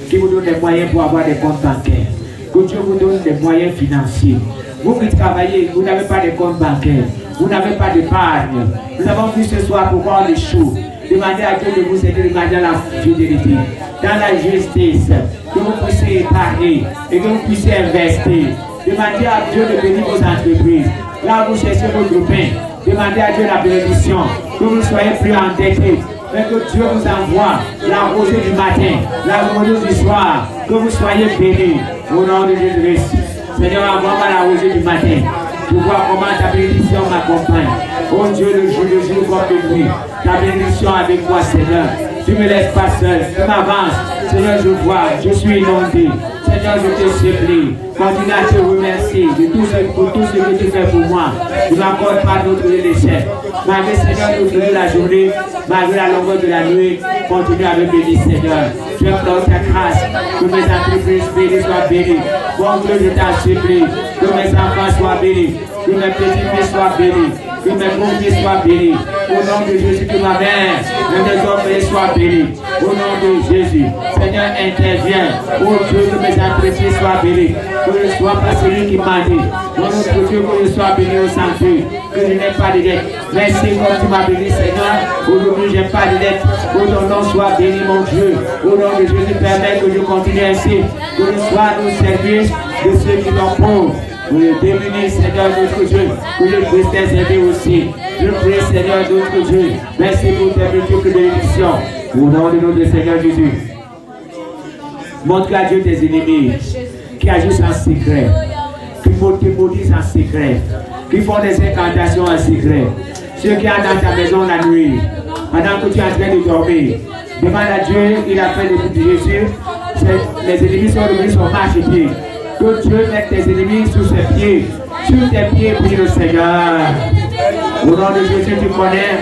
qui vous donne des moyens pour avoir des comptes bancaires. Que Dieu vous donne des moyens financiers. Vous qui travaillez, vous n'avez pas de compte bancaire. Vous n'avez pas d'épargne. Nous avons vu ce soir pourquoi on échoue. Demandez à Dieu de vous aider dans la fidélité, dans la justice, que vous puissiez épargner et que vous puissiez investir. Demandez à Dieu de bénir vos entreprises. Là où vous cherchez votre pain, demandez à Dieu la bénédiction, que vous ne soyez plus endettés, mais que Dieu vous envoie la rosée du matin, la rosée du soir, que vous soyez bénis au nom de Jésus-Christ. Seigneur, envoie-moi la rosée du matin. Tu vois comment ta bénédiction m'accompagne. Oh Dieu, le jour comme de nuit. Ta bénédiction avec moi, Seigneur. Tu ne me laisses pas seul. Tu m'avances. Seigneur, je vois. Je suis inondé. Seigneur, je te supplie. Continue à te remercier pour tout ce que tu fais pour moi. Tu ne m'accordes pas d'autres échecs. Malgré, Seigneur, toute la journée, malgré la longueur de la nuit, continue à me bénir, Seigneur. Je implore ta grâce. Que mes entreprises bénies soient bénies. Bon Dieu, je t'en supplie. Que mes enfants soient bénis. Que mes petits-fils soient bénis. Que mes beaux-fils soient bénis. Au nom de Jésus, que ma mère et mes enfants soient bénis. Au nom de Jésus, Seigneur, interviens. Oh Dieu, que mes entreprises soient bénies. Que je ne sois pas celui qui m'a dit. Mon autre Dieu, que je sois béni au santé. Que je n'ai pas de dette. Merci comme tu m'as béni, Seigneur. Aujourd'hui, je n'ai pas de dette. Que ton nom soit béni, mon Dieu. Au nom de Jésus, permets que je continue ainsi. Que je sois au service de ceux qui sont pauvres. Pour les démunis, Seigneur, notre Dieu, pour les puisse t'aider aussi. Je prie, Seigneur, notre Dieu, merci pour tes multiples bénédictions. Au nom de notre Seigneur Jésus. Montre à Dieu tes ennemis qui agissent en secret, qui maudissent en secret, qui font des incantations en secret. Ceux qui sont dans ta maison la nuit, pendant que tu es en train de dormir, demande à Dieu, il a fait le coup de Jésus, les ennemis sont revenus sur marche-pied. Que Dieu mette tes ennemis sous ses pieds. Sur tes pieds, prie le Seigneur. Au nom de Jésus, tu connais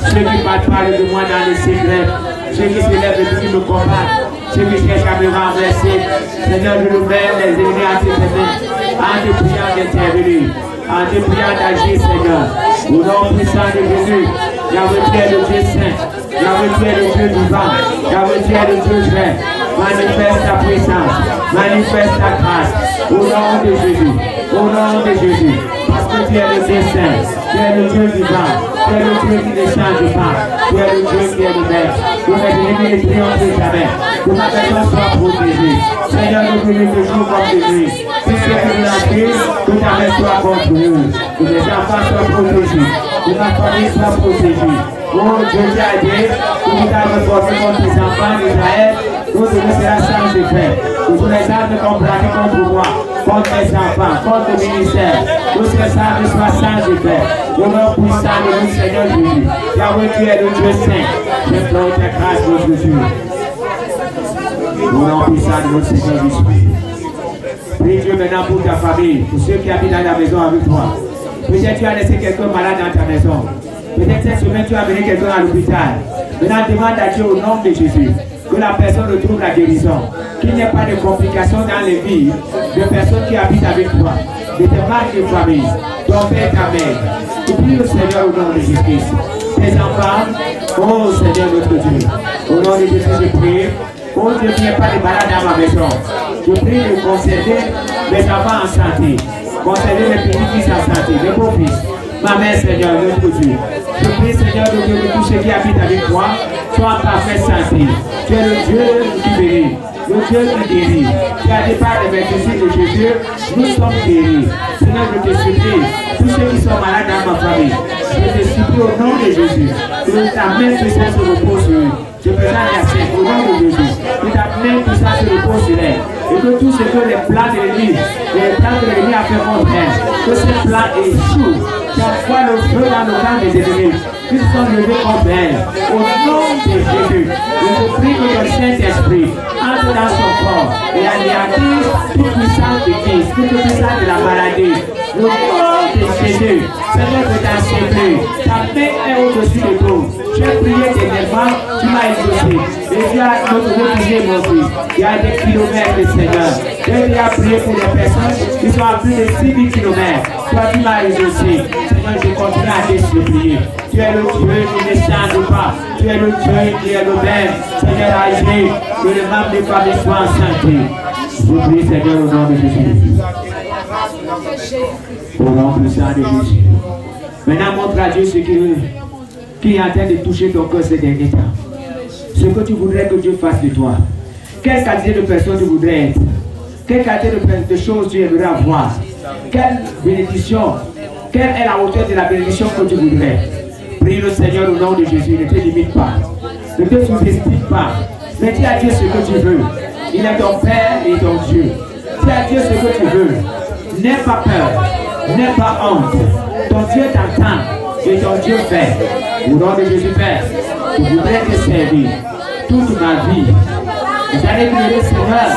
ceux qui parlent de moi dans le secret, ceux qui se lèvent et qui me combattent, ceux qui cherchent à me renverser. Seigneur, je nous mets les ennemis à tes mains, en te priant d'intervenir, en te priant d'agir, Seigneur. Au nom puissant de Jésus, Yahweh, tu es le Dieu saint, Yahweh, tu es le Dieu vivant, Yahweh, tu es le Dieu vrai. Manifeste ta puissance, manifeste ta grâce. Au nom de Jésus, au nom de Jésus. Parce que tu es le Dieu saint, tu es le Dieu vivant, tu es le Dieu qui ne change pas, tu es le Dieu qui est le Maître. Nous mes ennemis ne triompheront jamais. Que ma maison soit protégée. Seigneur, nous voulons toujours comme de nuit. Si c'est que nous la vie, que ta main soit contre nous. Que mes enfants soient protégés. Que ma famille soit protégée. Oh Dieu, tu as dit que nous avons porté contre les enfants d'Israël. Nous devons faire sans effet. Que tous les armes qu'on pratique contre moi, contre mes enfants, contre le ministère, que ces armes soient sans effet. Au nom puissant de nous, Seigneur Jésus. Yahweh, tu es le Dieu saint. Je prends ta grâce, notre Dieu. Au nom puissant de notre Seigneur Jésus. Prie Dieu maintenant pour ta famille, pour ceux qui habitent dans la maison avec toi. Peut-être tu as laissé quelqu'un malade dans ta maison. Peut-être cette semaine tu as amené quelqu'un à l'hôpital. Maintenant demande à Dieu au nom de Jésus que la personne retrouve la guérison. Qu'il n'y ait pas de complications dans les vies de personnes qui habitent avec toi. De tes marques de famille, ton père et ta mère. Tu pries le Seigneur au nom de Jésus-Christ. Tes enfants, oh Seigneur notre Dieu. Au nom de Jésus je prie. Oh Dieu, qu'il n'y ait pas de malade dans ma maison. Je prie de conserver les enfants en santé. Conserver les petits-fils en santé, les beaux-fils. Ma mère, Seigneur, notre Dieu. Je prie, Seigneur, de Dieu, que tous ceux qui habitent avec toi soient en parfaite santé. Tu es le Dieu qui bénit, le Dieu qui guérit. Tu as dit par les bénédictions de Jésus, nous sommes guéris. Seigneur, je te supplie, tous ceux qui sont malades dans ma famille, je te supplie au nom de Jésus, que ta main puissante se repose sur eux. Je présente la scène au nom de Jésus, que ta main puissante se repose sur elle. Et que tout ce que les plans de l'ennemi, les plans de l'ennemi a fait contre elle, que ces plans échouent. J'envoie le feu dans le camp des ennemis, qu'ils sont levés contre elle. Au nom de Jésus, je te prie que le Saint-Esprit entre dans son corps et anéantisse toute puissance de Christ, toute puissance de la maladie. Au nom de Jésus, Seigneur, je t'ai sauvé. Ta main est au-dessus de tout. J'ai prié dernièrement, tu m'as exaucé. Et tu as notre réfugié, mon fils. Il y a des kilomètres, Seigneur. J'ai prié pour les personnes qui sont à plus de 6000 kilomètres. Toi, tu m'as exaucé. Seigneur, je continue à te supplier. Tu es le Dieu qui ne change pas. Tu es le Dieu qui est le même. Seigneur, agis que les membres de famille soient en santé. Je prie, Seigneur, au nom de Jésus. Au nom puissant de Jésus. Maintenant, montre à Dieu ce qui est en train de toucher ton cœur ces derniers temps. Ce que tu voudrais que Dieu fasse de toi. Quelle qualité de personne tu voudrais être? Quelle qualité de choses tu aimerais avoir? Quelle bénédiction? Quelle est la hauteur de la bénédiction que tu voudrais? Prie le Seigneur au nom de Jésus. Ne te limite pas. Ne te sous-estime pas. Mais dis à Dieu ce que tu veux. Il est ton Père et ton Dieu. Dis à Dieu ce que tu veux. N'aie pas peur. N'aie pas honte. Ton Dieu t'entend et ton Dieu fait. Au nom de Jésus Père, je voudrais te servir toute ma vie. J'allais dire, Seigneur,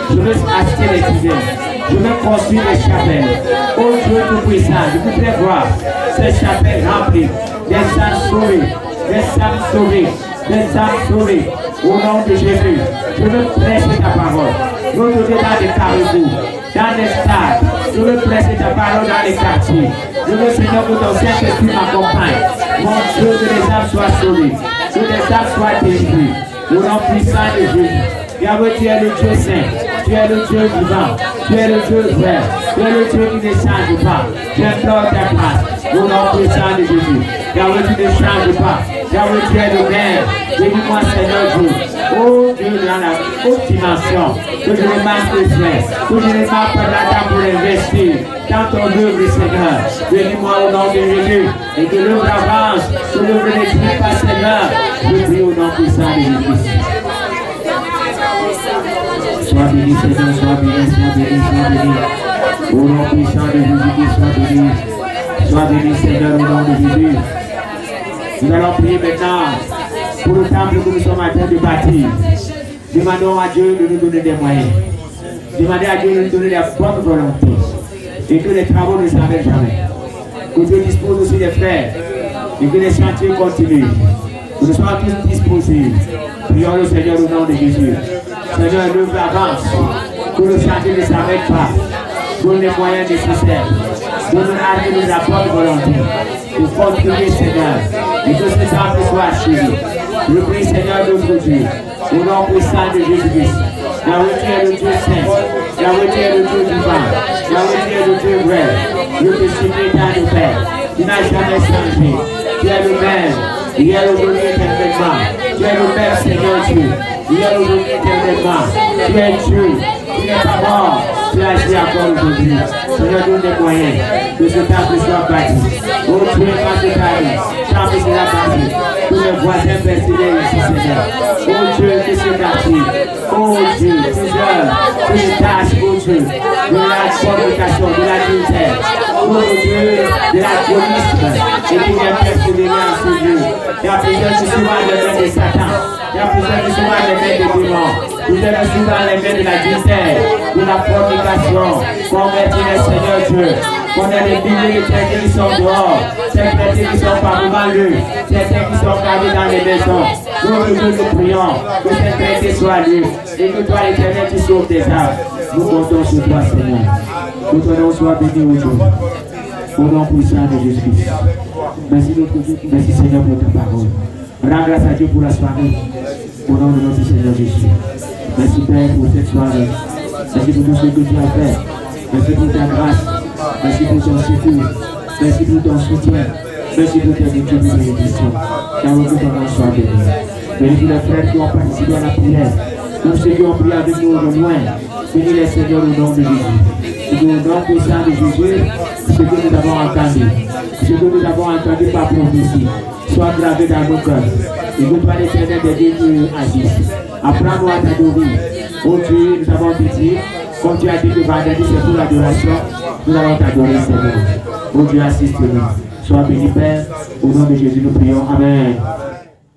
je veux acheter les fidèles. Je veux construire les chapelles. Oh Dieu Tout-Puissant, je voudrais voir ces chapelles remplies, des âmes sauvées, des âmes sauvées, des âmes sauvées. Au nom de Jésus, je veux prêcher ta parole. Je veux te dans les carrefours, dans les stades. Je veux prêcher ta parole dans les quartiers. Je veux, Seigneur, que ton Saint-Esprit m'accompagne. Mon Dieu, que les âmes soient sauvées, que les âmes soient délivrées. Au nom puissant de Jésus. Yahweh, tu es le Dieu saint, tu es le Dieu vivant, tu es le Dieu vrai, tu es le Dieu qui ne change pas. J'implore ta grâce. Au nom puissant de Jésus. Yahweh, tu ne changes pas. Yahweh, tu es le Père. Bénis-moi, Seigneur Dieu. Oh Dieu, dans la haute dimension, que je ne manque de stress, que je ne manque pas d'attente pour investir dans ton œuvre, Seigneur. Bénis-moi au nom de Jésus et que l'œuvre avance, que l'œuvre ne quitte pas, Seigneur. Je prie au nom puissant de Jésus. Sois béni, Seigneur, sois béni, sois béni, sois béni. Au nom puissant de Jésus, sois béni. Sois béni, Seigneur, au nom de Jésus. Nous allons prier maintenant pour le temple que nous sommes en train de bâtir. Demandons à Dieu de nous donner des moyens. Demandez à Dieu de nous donner la bonne volonté. Et que les travaux ne s'arrêtent jamais. Que Dieu dispose aussi des frères. Et que les chantiers continuent. Que nous soyons tous disposés. Prions le Seigneur au nom de Jésus. Seigneur, l'œuvre avance. Que le chantier ne s'arrête pas. Donne les moyens nécessaires. Donne à nous la bonne volonté. Pour construire, Seigneur. Et que ce temple soit achevé. Je prie, Seigneur, notre Dieu. Au nom puissant de Jésus-Christ. Yahweh, tu es le Dieu saint. Yahweh, tu es le Dieu divin. Yahweh, tu es le Dieu vrai. Je te supplie, éternel Père. Tu n'as jamais changé. Tu es le même. Hier, aujourd'hui, éternellement. Tu es le même, Seigneur Dieu. Hier, aujourd'hui, éternellement. Tu es Dieu. Tu n'es pas mort. Tu as agi encore aujourd'hui. Seigneur, donne des moyens que ce temple soit bâti. Oh Dieu, quand ce temple sera bâti, tous les voisins personnels ici, Seigneur. Oh Dieu, que ce quartier. Oh Dieu, plusieurs tâches, oh Dieu, de la communication, de la misère. Oh Dieu, de la police, et qui vient persévérer ce Dieu. Il y a plusieurs qui sont dans les mains de Satan. Il y a plusieurs qui sont dans les mains des démons. Plusieurs qui sont dans les mains de la misère, de la fornication. Convertir, Seigneur Dieu. On a des milliers de chrétiens qui sont dehors, ces chrétiens qui sont parmi eux, certains qui sont gardés dans les maisons. Nous prions que ces chrétiens soient libres et que toi, l'Éternel, tu sauves des âmes. Nous comptons sur toi, Seigneur. Que ton nom soit béni aujourd'hui. Au nom puissant de Jésus-Christ. Merci notre Dieu. Merci Seigneur pour ta parole. Rends grâce à Dieu pour la soirée. Au nom de notre Seigneur Jésus. Merci Père pour cette soirée. Merci pour tout ce que tu as fait. Merci pour ta grâce. Merci pour ton secours. Merci pour ton soutien. Merci pour tes études de bénédiction. Car que ton nom soit béni. Bénis tous les frères qui ont participé à la prière. Tous ceux qui ont prié avec nous au loin. Bénis les Seigneurs au nom de Jésus. Et au nom puissant de Jésus, ce que nous avons entendu, ce que nous avons entendu par prophétie, soit gravé dans nos cœurs. Et que toi, l'Éternel des dieux, tu agisses. Apprends-nous à t'adorer. Oh Dieu, nous avons dit, comme tu as dit que vendredi c'est pour l'adoration, nous allons t'adorer, Seigneur. Oh Dieu, assiste-nous. Sois béni, Père. Au nom de Jésus, nous prions. Amen.